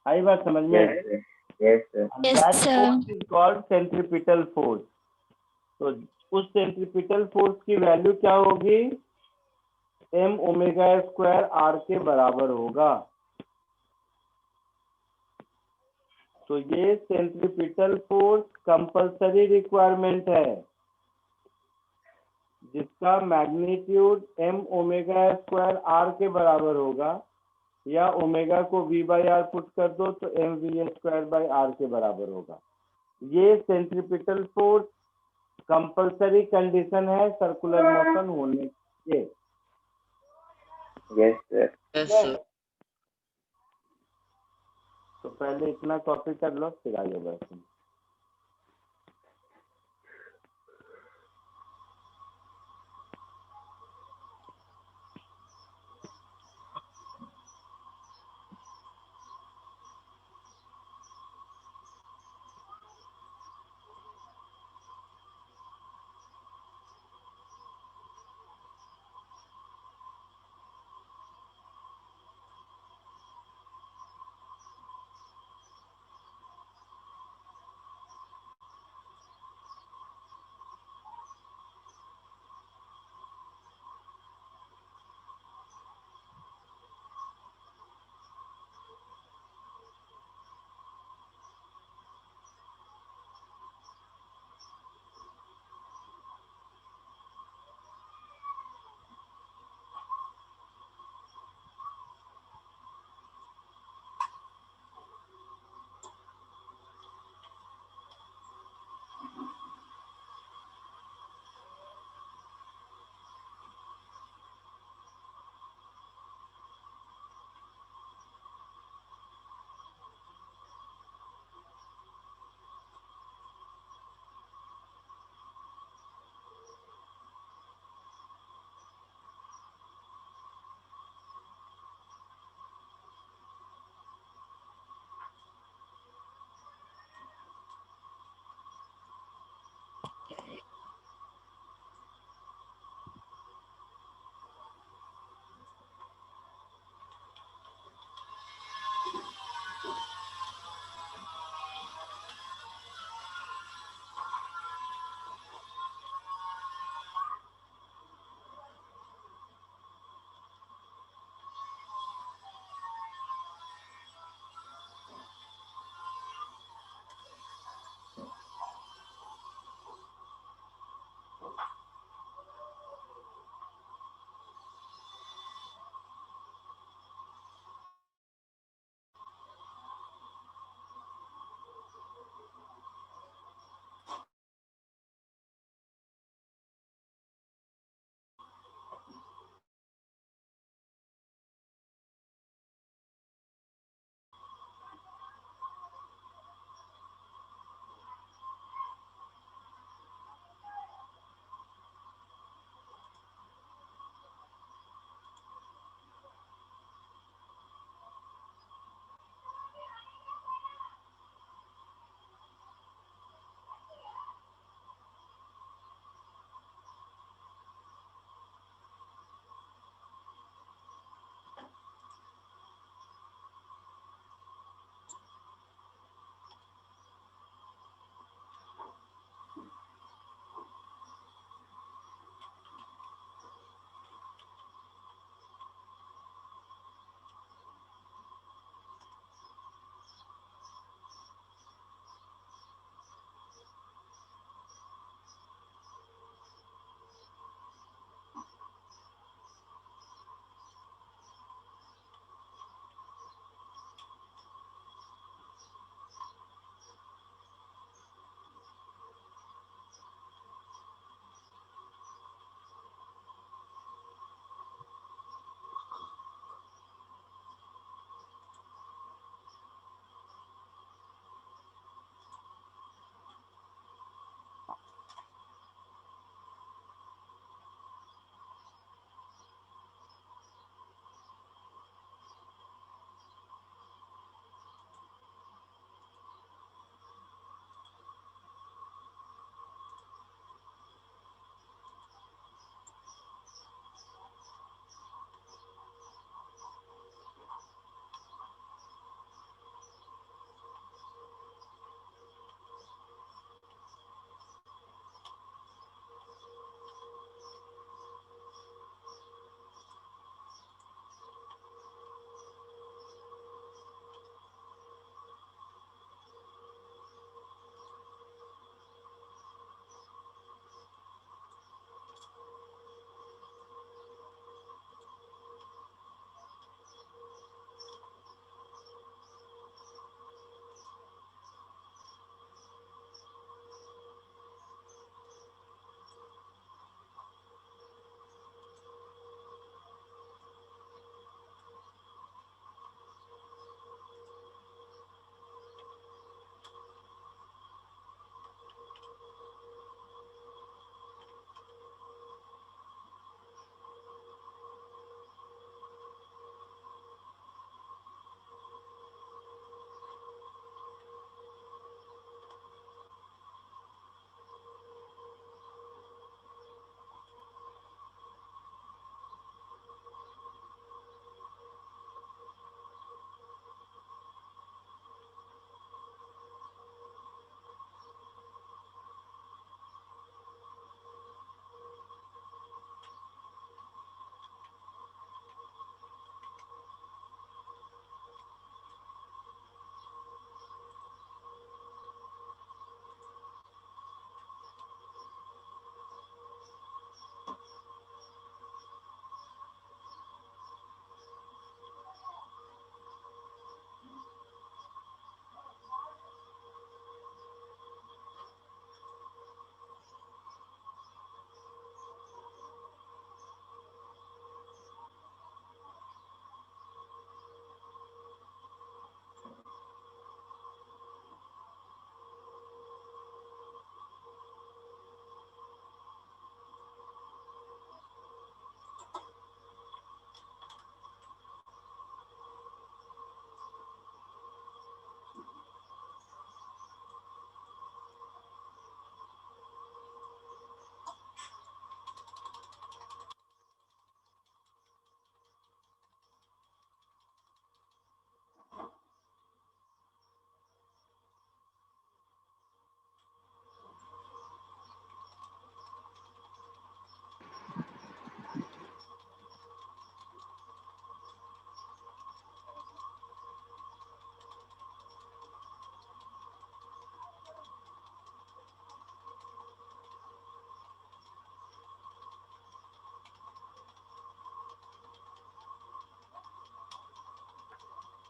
आई बात समझ में? Yes, sir. Yes, sir. Yes, That sir. force is called centripetal force। तो उस centripetal force की value क्या होगी? m omega square r के बराबर होगा। तो ये सेंट्रीपिटल फोर्स कंपल्सरी रिक्वायरमेंट है, जिसका magnitude m omega square r के बराबर होगा, या ओमेगा को v बाई आर पुट कर दो तो m v square by r के बराबर होगा। ये सेंट्रीपिटल फोर्स कंपल्सरी कंडीशन है सर्कुलर मोशन होने के। Yes, sir. Yes sir. तो पहले इतना कॉपी कर लो, फिर आगे बढ़ते हैं।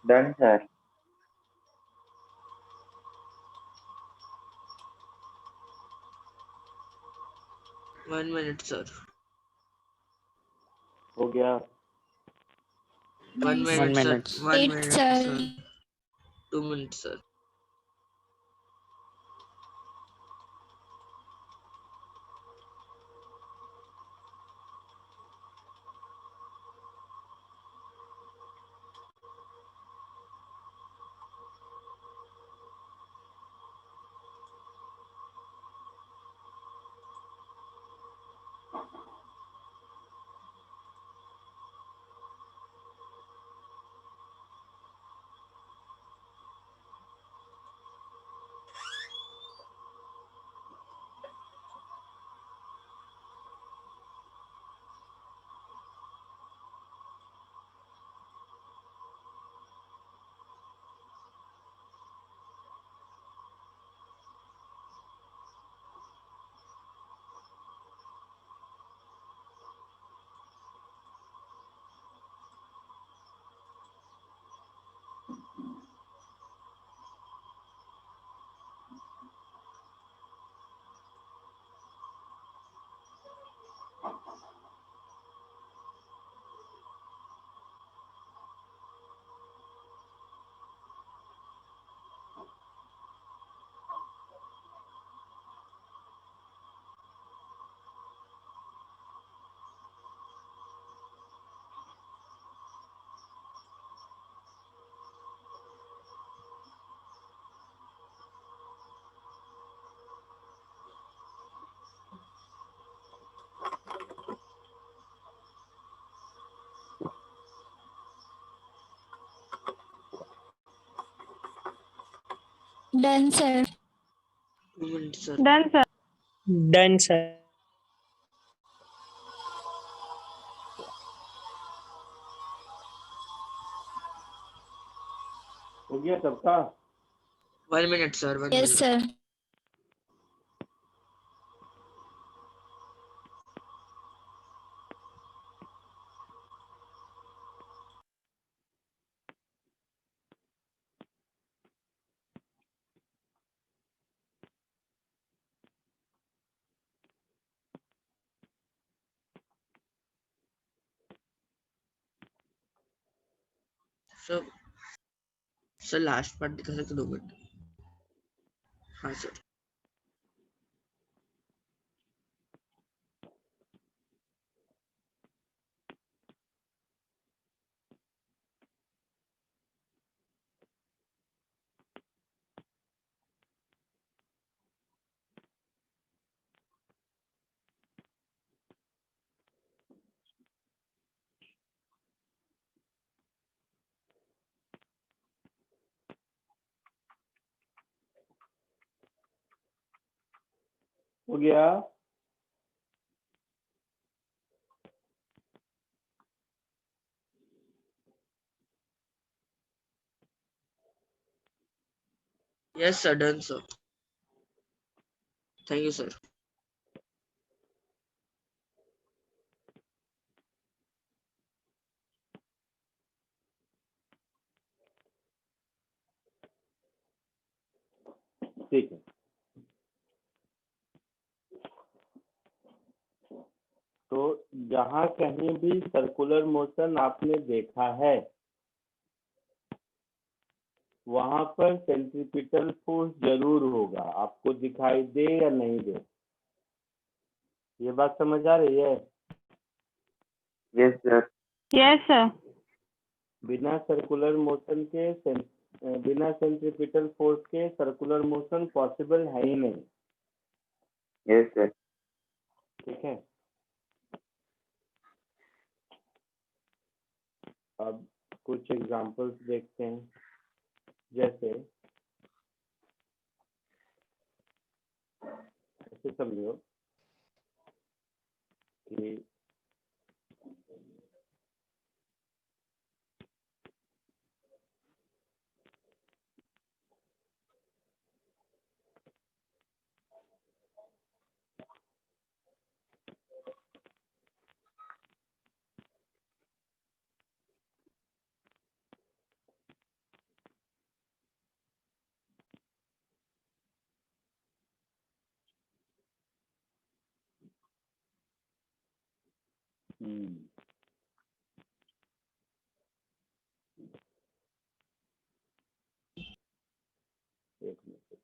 Done, sir. 1 minute, sir. हो गया? 1 Nice. minute, 1 sir. minute. 1 Wait, minute, sir. sir. 2 minutes, sir. Done, sir. 2 minutes, sir. Done, sir. Done, sir. हो गया सबका? 1 minute, sir. 1 Yes, minute. sir. Sir last part दिखा सकते 2 मिनट? हाँ sir. हो गया? Yes, sir. Done, sir. Thank you, sir. ठीक है। तो जहाँ कहीं भी सर्कुलर मोशन आपने देखा है वहां पर सेंट्रीपिटल फोर्स जरूर होगा, आपको दिखाई दे या नहीं दे। ये बात समझ आ रही है? Yes, sir. Yes, sir. बिना सर्कुलर मोशन के बिना सेंट्रीपिटल फोर्स के सर्कुलर मोशन पॉसिबल है ही नहीं। Yes, sir. ठीक है। अब कुछ एग्जांपल्स देखते हैं। जैसे ऐसे समझो कि हम्म, एक मिनट।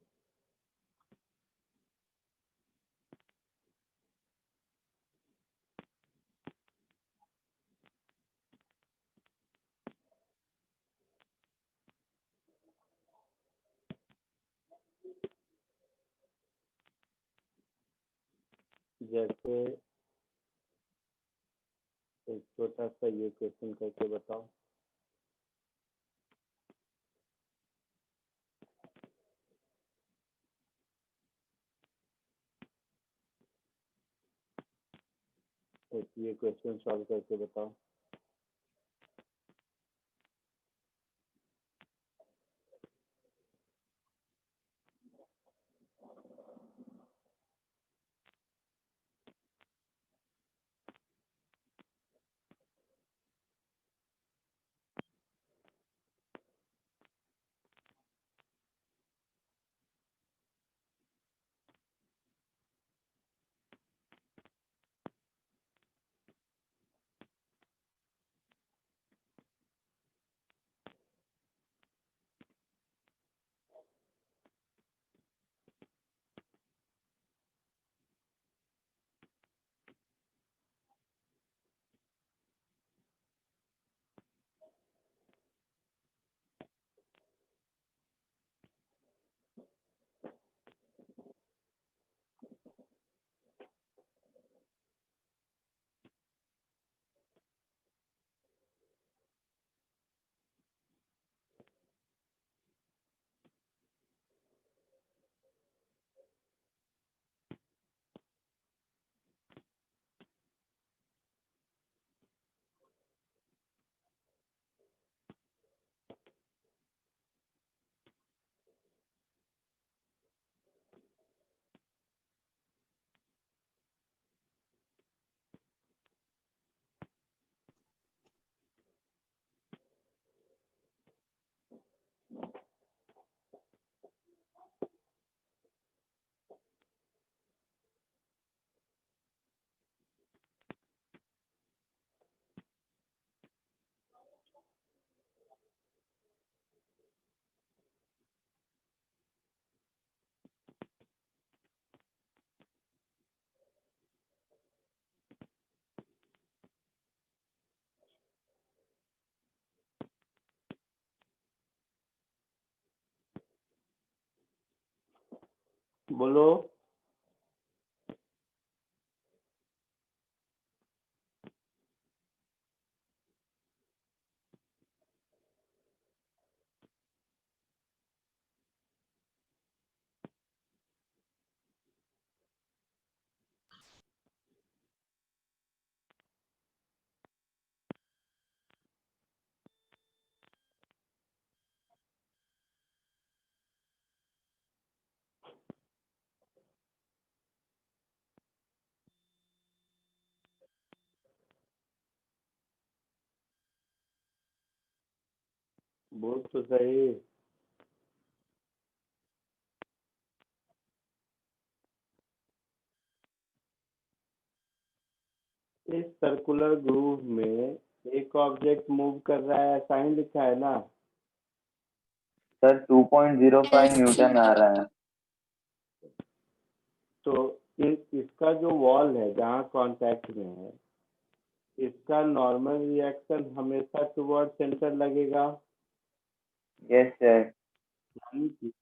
जैसे एक छोटा सा ये क्वेश्चन करके बताओ। एक ये क्वेश्चन सॉल्व करके बताओ। बोलो। बोल तो सही। इस सर्कुलर ग्रूव में एक ऑब्जेक्ट मूव कर रहा है, साइन लिखा है ना। सर 2.05 न्यूटन आ रहा है। तो इसका जो वॉल है जहाँ कांटेक्ट में है, इसका नॉर्मल रिएक्शन हमेशा टुवर्ड सेंटर लगेगा। Yes sir. यानी कि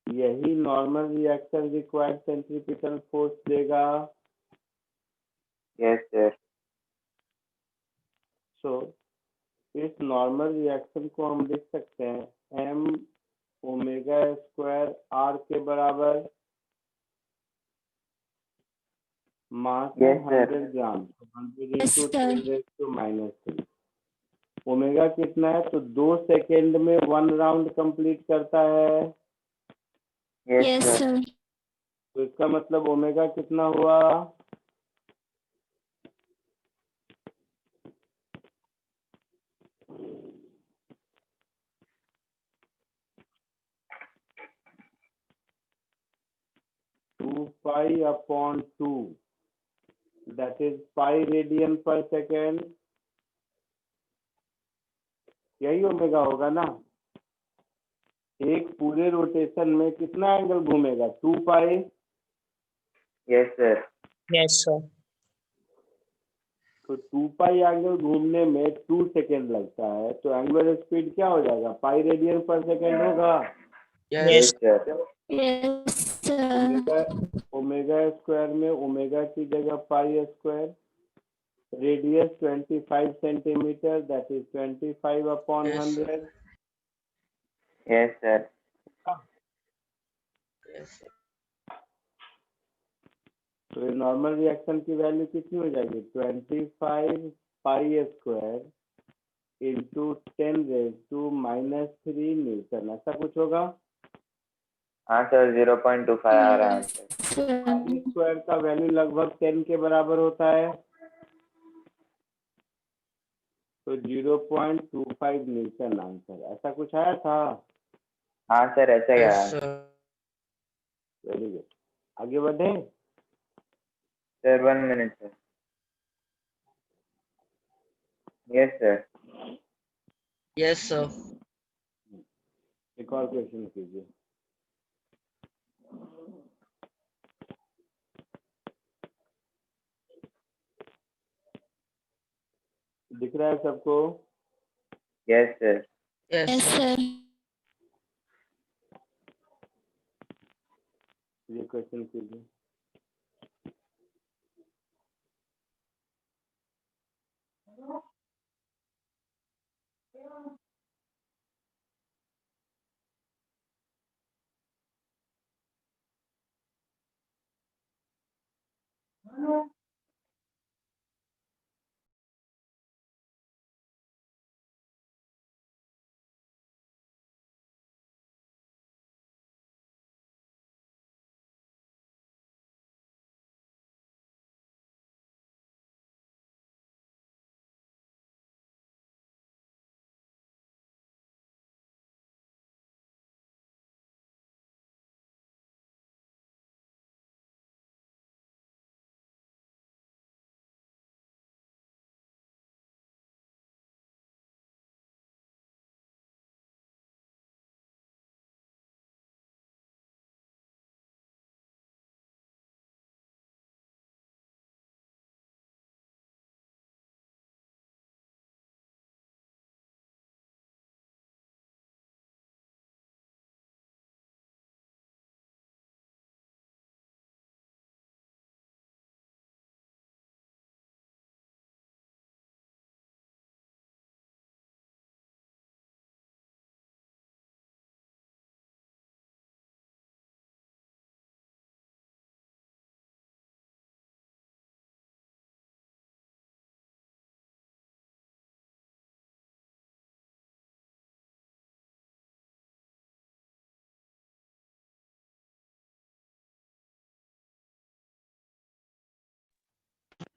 यही normal reaction required centripetal force देगा। Yes sir. सो इस नॉर्मल रिएक्शन को हम लिख सकते हैं m ओमेगा स्क्वायर r के बराबर। मास है Yes, sir. 100 ग्राम, 100 Yes, into sir. 10⁻⁻3। ओमेगा कितना है, तो 2 सेकेंड में 1 राउंड कंप्लीट करता है। Yes Yes, sir. sir. तो इसका मतलब ओमेगा कितना हुआ, 2 pi upon 2 that is pi radian पर सेकेंड, यही ओमेगा होगा ना। एक पूरे रोटेशन में कितना एंगल घूमेगा, 2 पाई। Yes, sir. Yes, sir. तो 2 पाई एंगल घूमने में 2 सेकेंड लगता है, तो एंगुलर स्पीड क्या हो जाएगा, पाई रेडियन पर सेकेंड होगा। Yes. Yes, sir. Yes, sir. Omega omega square में ओमेगा की जगह pi square, radius 25 centimetre, that is 25 upon Yes, sir. 100। Yes, sir. Yes, sir. तो ये नॉर्मल रिएक्शन की वैल्यू कितनी हो जाएगी, 25 पाई स्क्वायर इंटू 10⁻³ न्यूटन, ऐसा कुछ होगा। हाँ सर, 0.25 आ रहा है Yes, answer. sir. Pi square का वैल्यू लगभग 10 के बराबर होता है, तो 0.25 न्यूटन आंसर, ऐसा कुछ आया था। हाँ सर, ऐसा ही Yes, आया। sir. वेरी गुड, आगे बढ़े। Sir 1 minute sir. Yes sir. Yes, sir. एक और क्वेश्चन कीजिए। दिख रहा है सबको। Yes sir. Yes, Yes, sir. sir. ये क्वेश्चन कीजिए।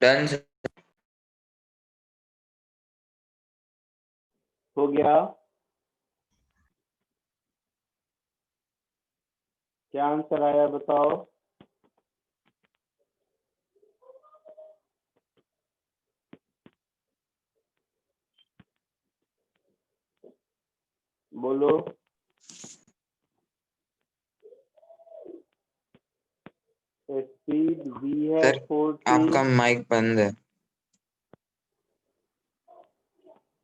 Done sir. हो गया। क्या आंसर आया बताओ। बोलो। स्पीड v है सर, 40। आपका माइक बंद है।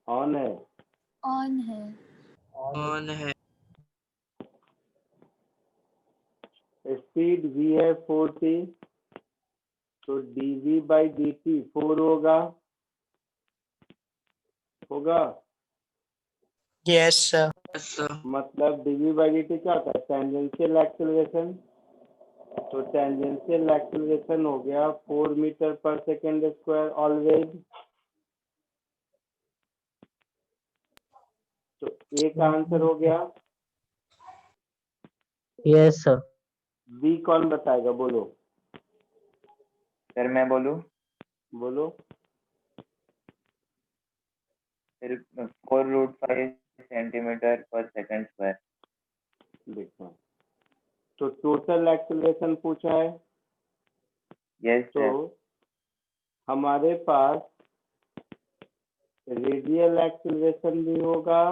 ऑन है। On है। On है। स्पीड v है 40, तो dv बाई dt 4 होगा। होगा Yes, sir. Yes, sir. मतलब dv बाई dt क्या होता है, टेंजेंशियल एक्सेलरेशन। तो टेंजेंशियल एक्सेलरेशन हो गया 4 मीटर पर सेकेंड स्क्वायर ऑलवेज। तो एक आंसर हो गया। Yes, sir. बी कौन बताएगा, बोलो। सर मैं बोलूँ? बोलो। फिर 4√5 सेंटीमीटर पर सेकंड स्क्वायर। देखो, तो टोटल एक्सेलरेशन पूछा है, यस तो सर। हमारे पास रेडियल एक्सीलरेशन भी होगा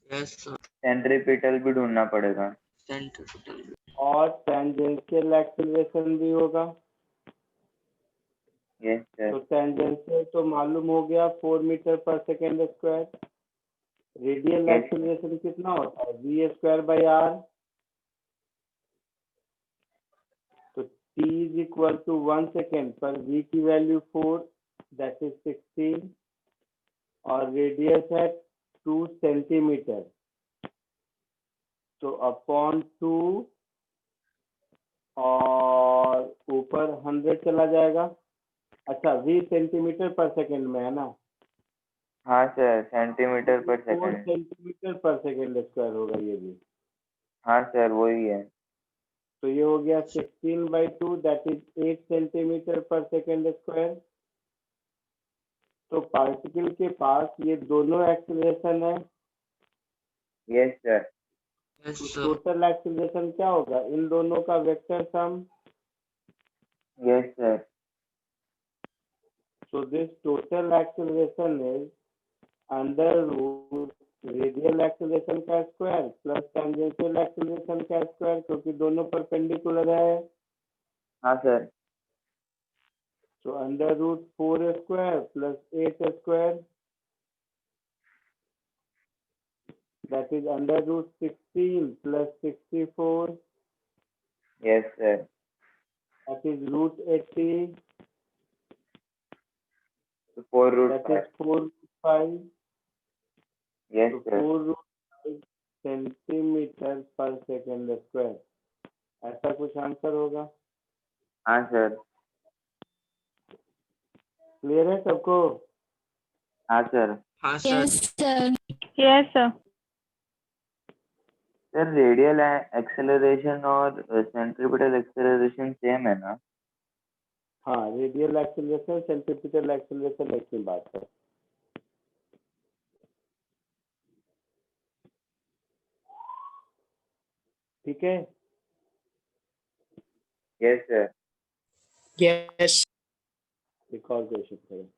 यस सर, सेंट्रीपिटल भी ढूंढना पड़ेगा। सेंट्रीपिटल। और टेंजेंशियल एक्सीलरेशन भी होगा। यस तो सर। टेंजेंशियल तो मालूम हो गया 4 मीटर पर second square. Radial Yes. Acceleration कितना होता है v स्क्वायर बाई आर। तो t is equal to 1 second पर v की वैल्यू 4 दैट इज 16 और रेडियस है 2 सेंटीमीटर। तो अपॉन 2 और ऊपर 100 चला जाएगा। अच्छा v सेंटीमीटर पर सेकेंड में है ना। हाँ सर, सेंटीमीटर पर 4 सेकंड। सेंटीमीटर पर सेकेंड स्क्वायर होगा ये भी। हाँ सर, वही है। तो ये हो गया 16/2 दैट इज 8 सेंटीमीटर पर सेकेंड स्क्वायर। तो पार्टिकल के पास ये दोनों एक्सीलरेशन है। Yes sir. यस तो सर, टोटल एक्सीलरेशन क्या होगा इन दोनों का vector sum. Yes sir. So this total acceleration is under root radial acceleration का स्क्वायर प्लस टेंजेंशियल एक्सीलरेशन का स्क्वायर क्योंकि दोनों परपेंडिकुलर है। हाँ सर। तो under root 4 square plus 8 square that is under root 16 plus 64 yes sir. That is root 80 four root that is 4/5। Yes तो sir. 4/5 centimetre पर second square ऐसा कुछ आंसर होगा। हाँ सर। क्लियर है सबको। हाँ सर। हाँ sir, Yes, sir. Yes, sir. Sir radial acceleration और सेंट्रीपिटल एक्सेलरेशन सेम है ना? हाँ रेडियल एक्सीलरेशन सेंट्रीपिटल एक्सीलरेशन एक ही बात है। ठीक है। Yes sir. Yes. एक और क्वेश्चन करें।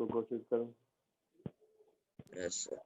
तो कोशिश करो। Yes sir.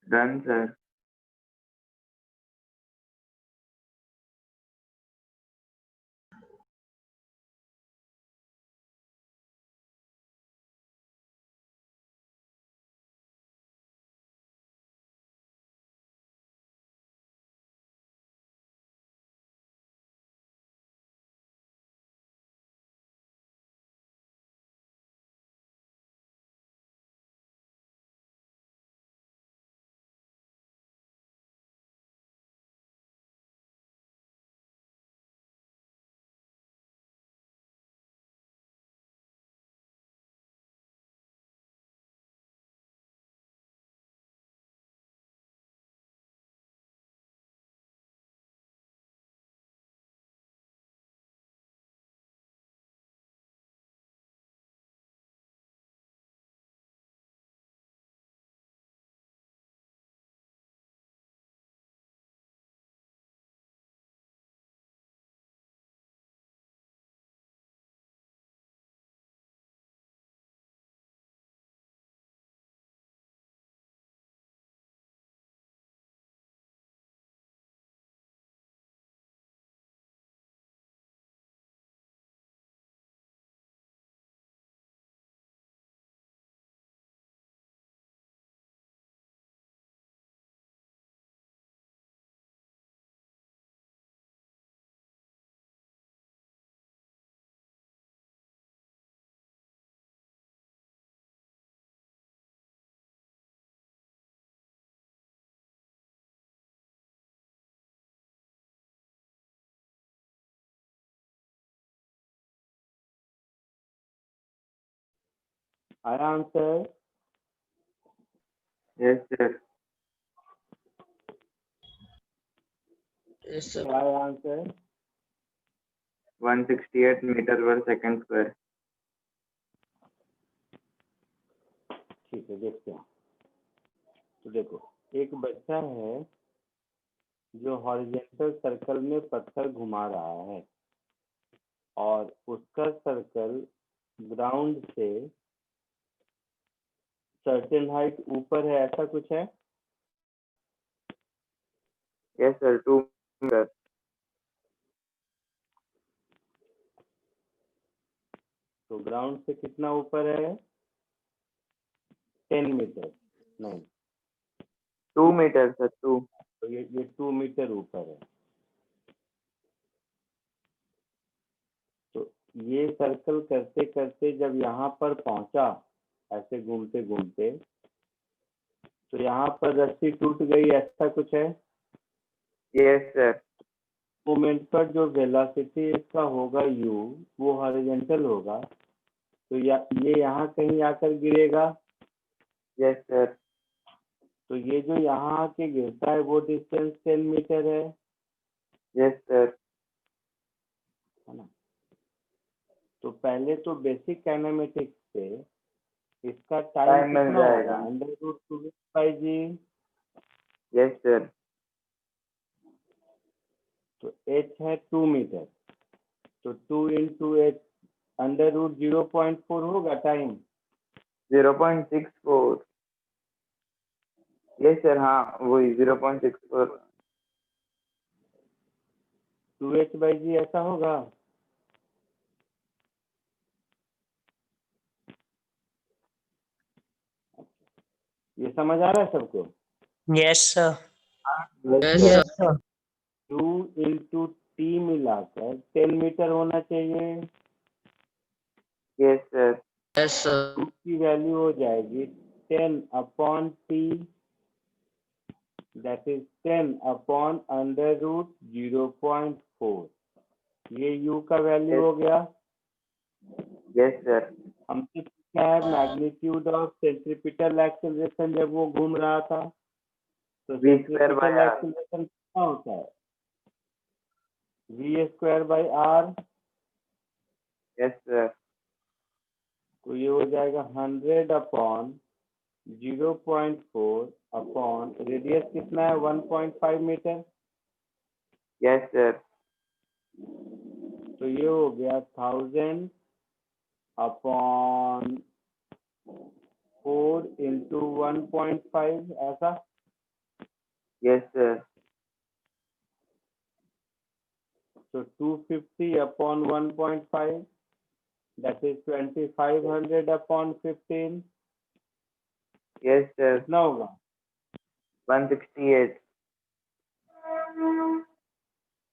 Done, sir. I answer. Yes, sir. Yes, sir. I answer. 168 meter per second square. ठीक है, देखते हैं। तो देखो, एक बच्चा है जो हॉरिजॉन्टल सर्कल में पत्थर घुमा रहा है और उसका सर्कल ग्राउंड से सर्टेन हाइट ऊपर है, ऐसा कुछ है। Yes, sir. 2 meter. तो ग्राउंड से कितना ऊपर है? 10 मीटर। नहीं, 2 meter, sir. 2. तो ये 2 मीटर ऊपर है। तो ये सर्कल करते करते जब यहाँ पर पहुंचा, ऐसे घूमते घूमते, तो यहाँ पर रस्सी टूट गई, ऐसा कुछ है। Yes, sir. मोमेंट पर जो वेलोसिटी इसका होगा u, वो हॉरिजॉन्टल होगा, तो ये यहाँ कहीं आकर गिरेगा। Yes, sir. तो ये जो यहाँ आके गिरता है वो डिस्टेंस 10 मीटर है Yes, sir. ना। तो पहले तो बेसिक काइनेमेटिक्स से इसका टाइम Time मिल कितना जाएगा। होगा? √2h/g। Yes, sir. तो h है 2 मीटर, तो 2 into h √0.4 होगा टाइम। 0.64. Yes, sir. हाँ, वही 0.64. 2h/g ऐसा होगा। ये समझ आ रहा है सबको? Yes, sir. Yes, Yes, sir. sir. 2 into t मिलाकर 10 मीटर होना चाहिए। Yes, sir. Yes, sir. की वैल्यू हो जाएगी 10/t, दैट इज 10/√0.4। ये u का वैल्यू हो गया। Yes, sir. हमसे पूछा है मैग्नीट्यूड ऑफ सेंट्रीपिटल एक्सेलरेशन जब वो घूम रहा था, तो V square by centripetal R. Acceleration कितना होता है? v²/r। Yes, sir. तो ये हो जाएगा 100/0.4 अपॉन रेडियस कितना है? 1.5 मीटर। Yes, sir. तो ये हो गया 1000/4 into 1.5, ऐसा। Yes, sir. So 250 upon 1.5, that is 2500 upon 15. Yes, sir. कितना होगा? 168.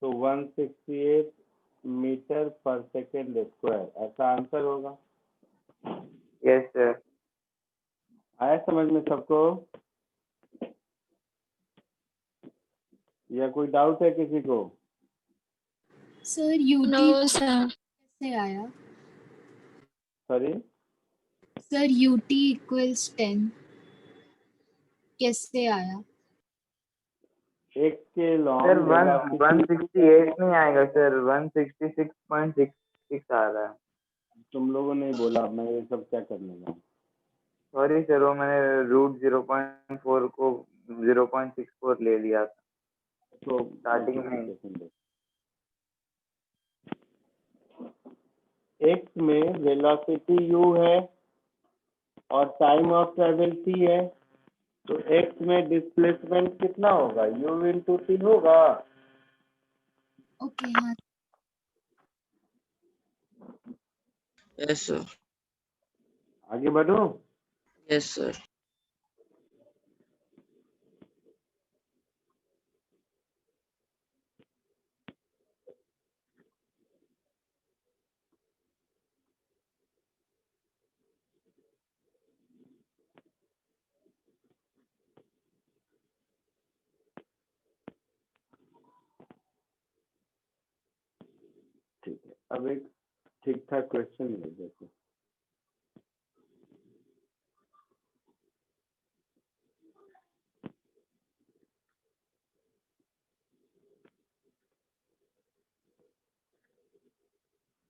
तो 168 मीटर पर सेकेंड स्क्वायर, ऐसा आंसर होगा। Yes, sir. आया समझ में सबको? या कोई डाउट है किसी को? Sir UT No, sir. कैसे आया? सॉरी, सर यूटी इक्वल्स 10 कैसे आया? एक के Sir, लॉन्ग 168 नहीं आएगा सर, 166.66 आ रहा है। तुम लोगों ने बोला, मैं ये सब क्या करने लगा? सॉरी सर, वो मैंने रूट 0.4 को 0.64 ले लिया था तो स्टार्टिंग में। एक्स में वेलोसिटी u है और टाइम ऑफ ट्रेवल t है, तो एक्स में डिस्प्लेसमेंट कितना होगा? u इंटू टी होगा। ओके हाँ यस सर, आगे बढ़ो। Yes sir. ठीक है, अब एक ठीक ठाक क्वेश्चन है देखो।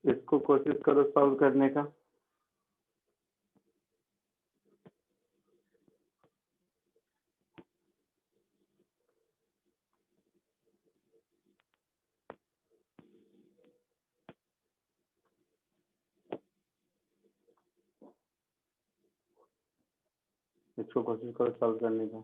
इसको कोशिश करो सॉल्व करने का। इसको कोशिश करो सॉल्व करने का।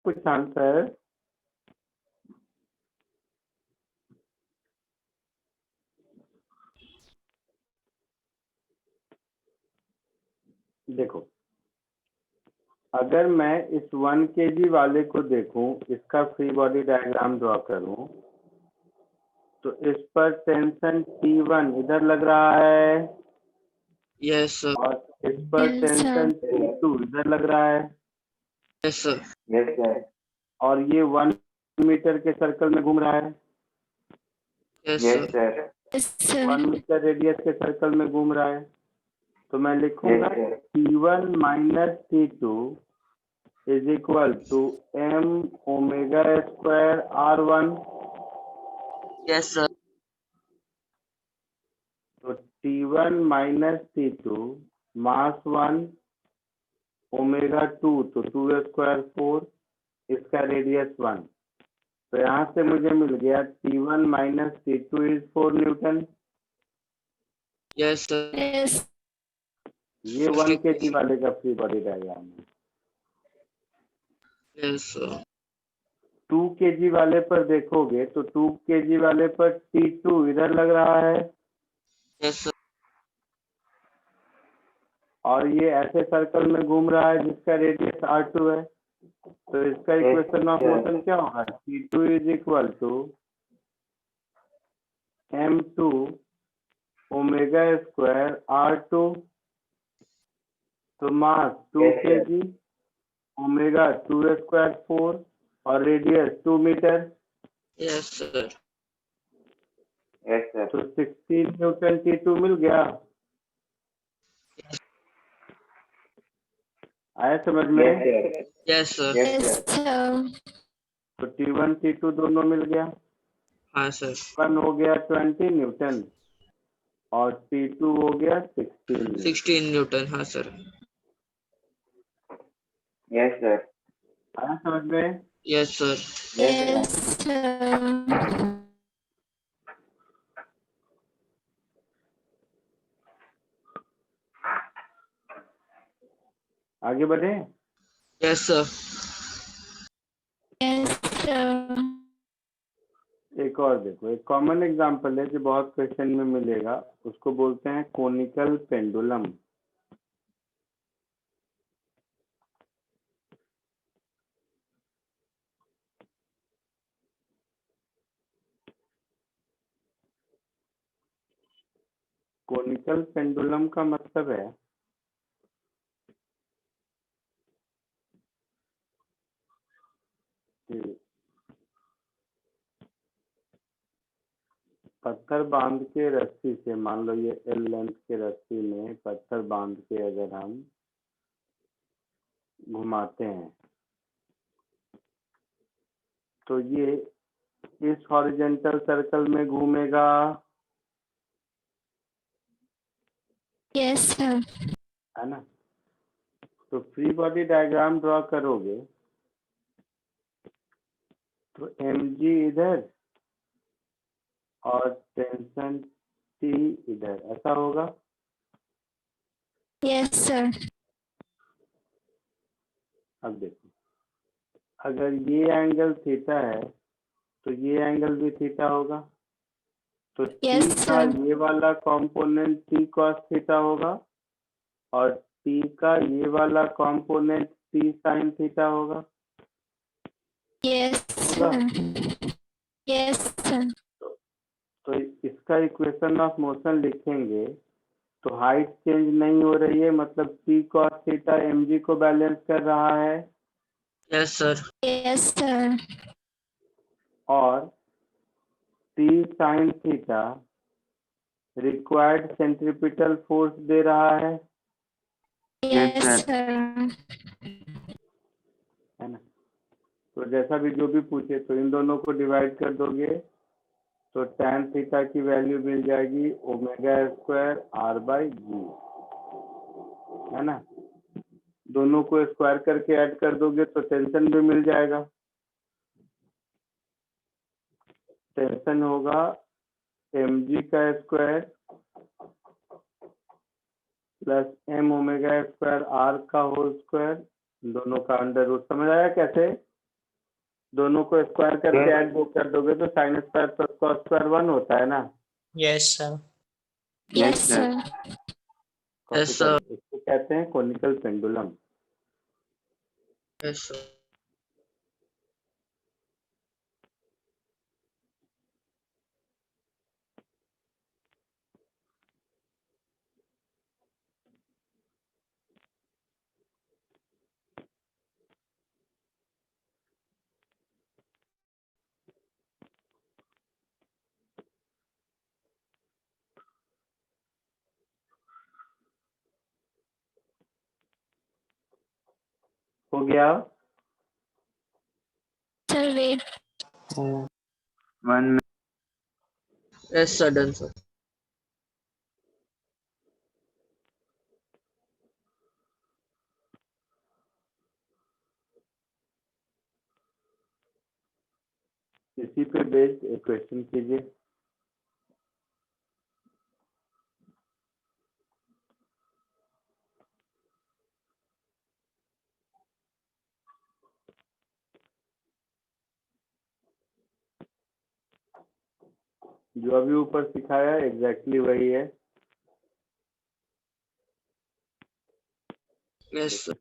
कुछ आंसर? देखो, अगर मैं इस 1 kg वाले को देखूं, इसका फ्री बॉडी डायग्राम ड्रॉ करूं, तो इस पर टेंशन T1 इधर लग रहा है यस सर, और इस पर Yes, sir. टेंशन T2 इधर लग रहा है, यस सर, यस सर, और ये 1 मीटर के सर्कल में घूम रहा है, yes yes sir, sir, Yes, sir. 1 metre radius के सर्कल में घूम रहा है। तो मैं यस लिखूंगा sir, T1 minus T2 is equal to m omega square R1। Yes sir, तो T1 माइनस T2 मास 1 ओमेगा 2, तो 2 स्क्वायर 4, इसका रेडियस 1। तो यहाँ से मुझे मिल गया T1 minus T2 is 4 Newton. Yes sir, Yes. ये 1 kg वाले का फ्री बॉडी डायग्राम है। यस सर, 2 kg वाले पर देखोगे तो 2 kg वाले पर T2 इधर लग रहा है, यस सर, और ये ऐसे सर्कल में घूम रहा है जिसका रेडियस R2 है। तो इसका इक्वेशन ऑफ मोशन क्या होगा? T2 is equal to m2 omega square R2। तो मास 2 kg, ओमेगा 2 स्क्वायर 4, और radius 2 metre. Yes sir, yes sir, तो 16 न्यूटन T2 मिल गया। आया समझ में? Yes sir, Yes, sir. तो T1 T2 दोनों मिल गया। हाँ सर, 1 हो गया 20 न्यूटन और T2 हो गया 16 न्यूटन। 16 न्यूटन, हाँ सर, यस सर, आया समझ में? Yes sir, Yes, sir. आगे बढ़े? Yes sir, Yes, sir. एक और देखो, एक कॉमन एग्जांपल है जो बहुत क्वेश्चन में मिलेगा, उसको बोलते हैं कोनिकल पेंडुलम। कोनिकल पेंडुलम का मतलब है कि पत्थर बांध के रस्सी से, मान लो ये L लेंथ के रस्सी में पत्थर बांध के अगर हम घुमाते हैं, तो ये इस हॉरिजॉन्टल सर्कल में घूमेगा, Yes, sir. है ना? तो फ्री बॉडी डायग्राम ड्रॉ करोगे तो mg इधर और टेंशन T इधर, ऐसा होगा। Yes, sir. अब देखो, अगर ये एंगल थीटा है तो ये एंगल भी थीटा होगा। तो Yes, T का sir. ये वाला कंपोनेंट T cos थीटा होगा और T का ये वाला कंपोनेंट T sin थीटा होगा। Yes, होगा। sir. Yes, sir. तो इसका इक्वेशन ऑफ मोशन लिखेंगे तो हाइट चेंज नहीं हो रही है, मतलब T cos थीटा mg को बैलेंस कर रहा है, यस सर, Yes, sir. और T sin theta required centripetal force दे रहा है Yes, sir. sir. है ना? तो जैसा भी जो भी पूछे तो इन दोनों को डिवाइड कर दोगे तो tan थीटा की वैल्यू मिल जाएगी ओमेगा स्क्वायर r बाई जी, है ना? दोनों को स्क्वायर करके ऐड कर दोगे तो टेंशन भी मिल जाएगा। टेंशन होगा mg का square plus m omega square r का होल स्क्वायर, दोनों का अंडर रूट। समझ आया कैसे? दोनों को स्क्वायर करके ऐड कर दोगे तो sine square plus cos square 1 होता है ना। Yes, sir. Yes, sir. Copy Yes, sir. करो, इसको कहते हैं कोनिकल पेंडुलम। Yes, sir. हो गया। Sir, wait. 1 Yes, sir. Done, sir. इसी पे बेस्ड एक क्वेश्चन कीजिए। जो अभी ऊपर सिखाया है एग्जैक्टली वही है। Yes, sir.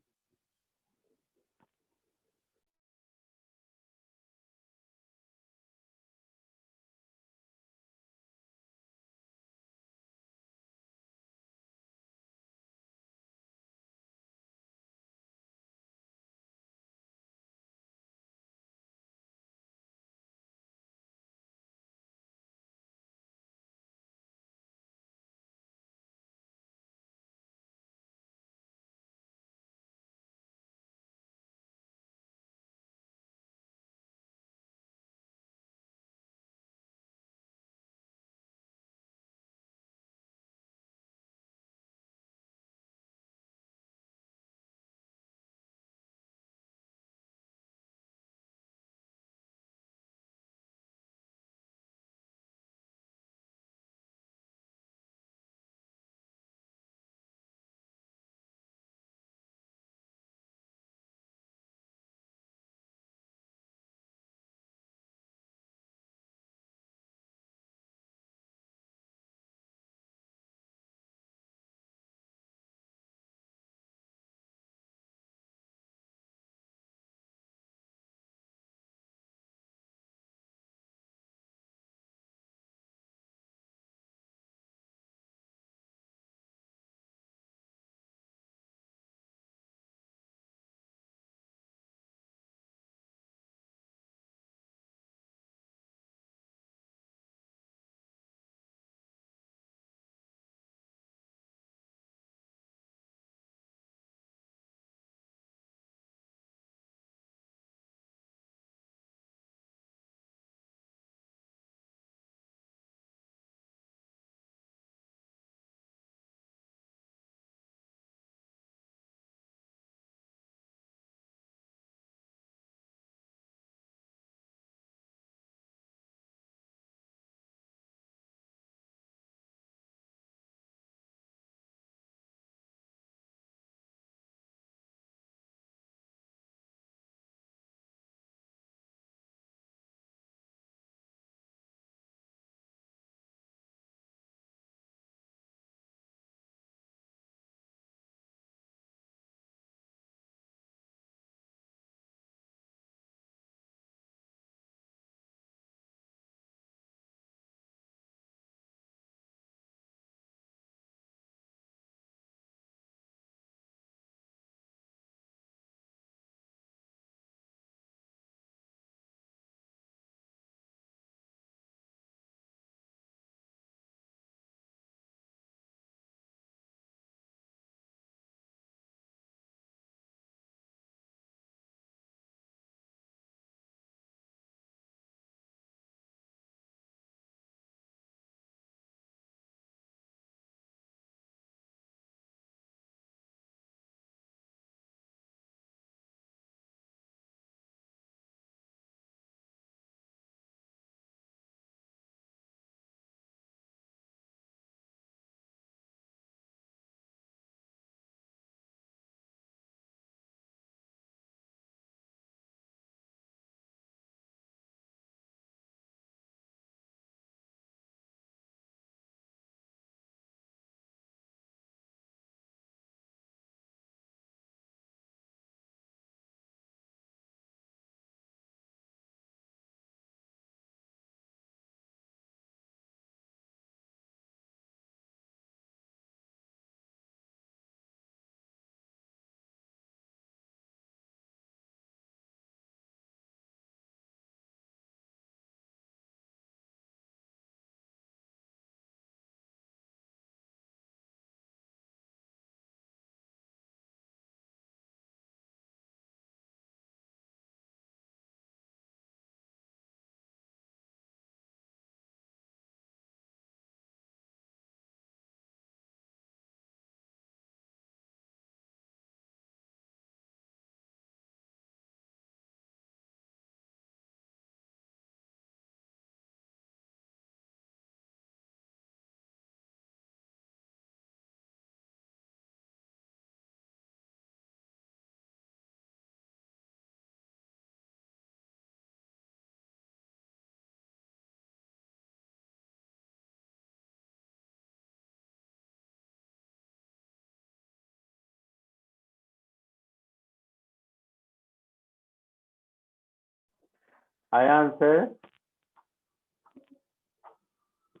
आया आंसर?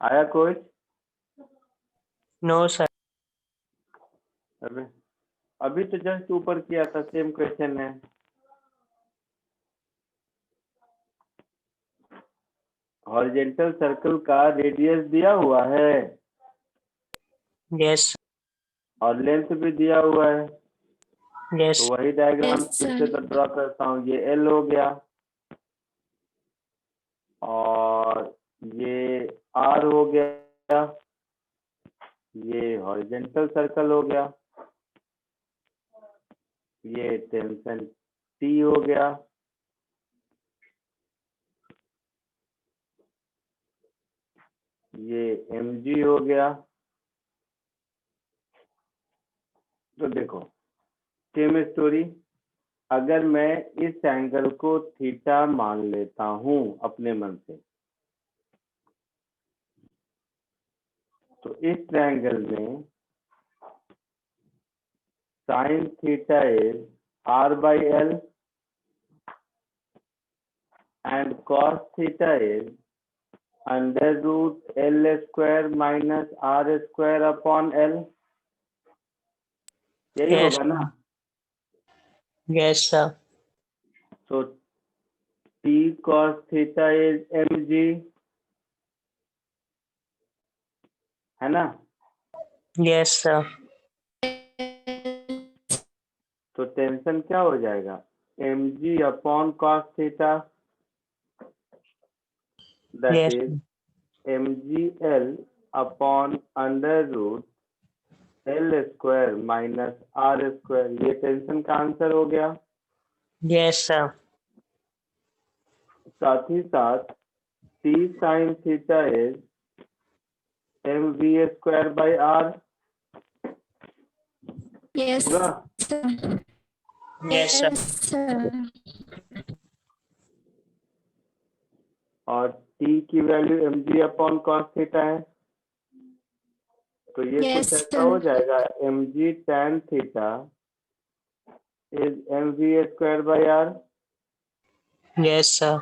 आया कुछ? No, sir. अभी अभी तो जस्ट ऊपर किया था, सेम क्वेश्चन है। हॉरिजेंटल सर्कल का रेडियस दिया हुआ है Yes. और लेंथ भी दिया हुआ है, Yes. तो वही डायग्राम Yes, फिर sir. से तो ड्रॉ करता हूँ। ये एल हो गया और ये आर हो गया, ये हॉरिजेंटल सर्कल हो गया, ये टेंशन टी हो गया, ये एम जी हो गया। तो देखो सेम स्टोरी, अगर मैं इस एंगल को थीटा मान लेता हूं अपने मन से, तो इस ट्रायंगल में sine theta is r by l and cos theta is under root l square minus r square upon l. यही Yes. होगा ना? Yes, sir. तो t cos theta is m g, है ना? Yes, sir. तो tension क्या हो जाएगा? M g upon cos theta, that Yes. Is mgl upon under root l square minus r square. ये टेंशन का आंसर हो गया। Yes, sir. साथ ही साथ t sine theta is m v square by r Yes, होगा। sir. Yes, sir. Yes, sir. और t की value m g upon cos theta है, तो ये Yes, कुछ ऐसा हो sir. जाएगा, m g tan theta is m v square by r. Yes, sir.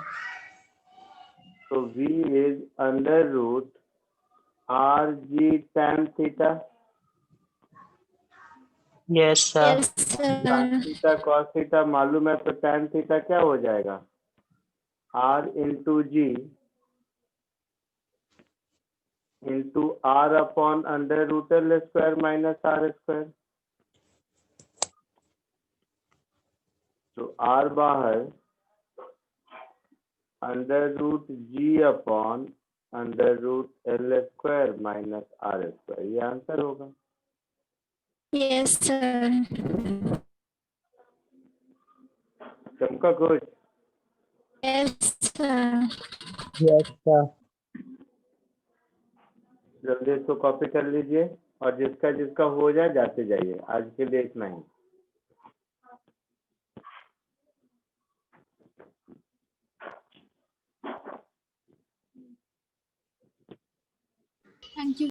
तो v is under root r g tan theta. Yes, sir. Yes, sine sir. Theta cos theta मालूम है, तो टैन थीटा क्या हो जाएगा? R into g into r upon under root l square minus r square. तो are बाहर under root g upon under root l square minus r square, ये answer होगा। Yes, sir. सबका कुछ? Yes, sir. Yes, sir. जल्दी इसको copy कर लीजिए और जिसका जिसका हो जाए जाते जाइए। आज के लिए इतना ही। Thank you.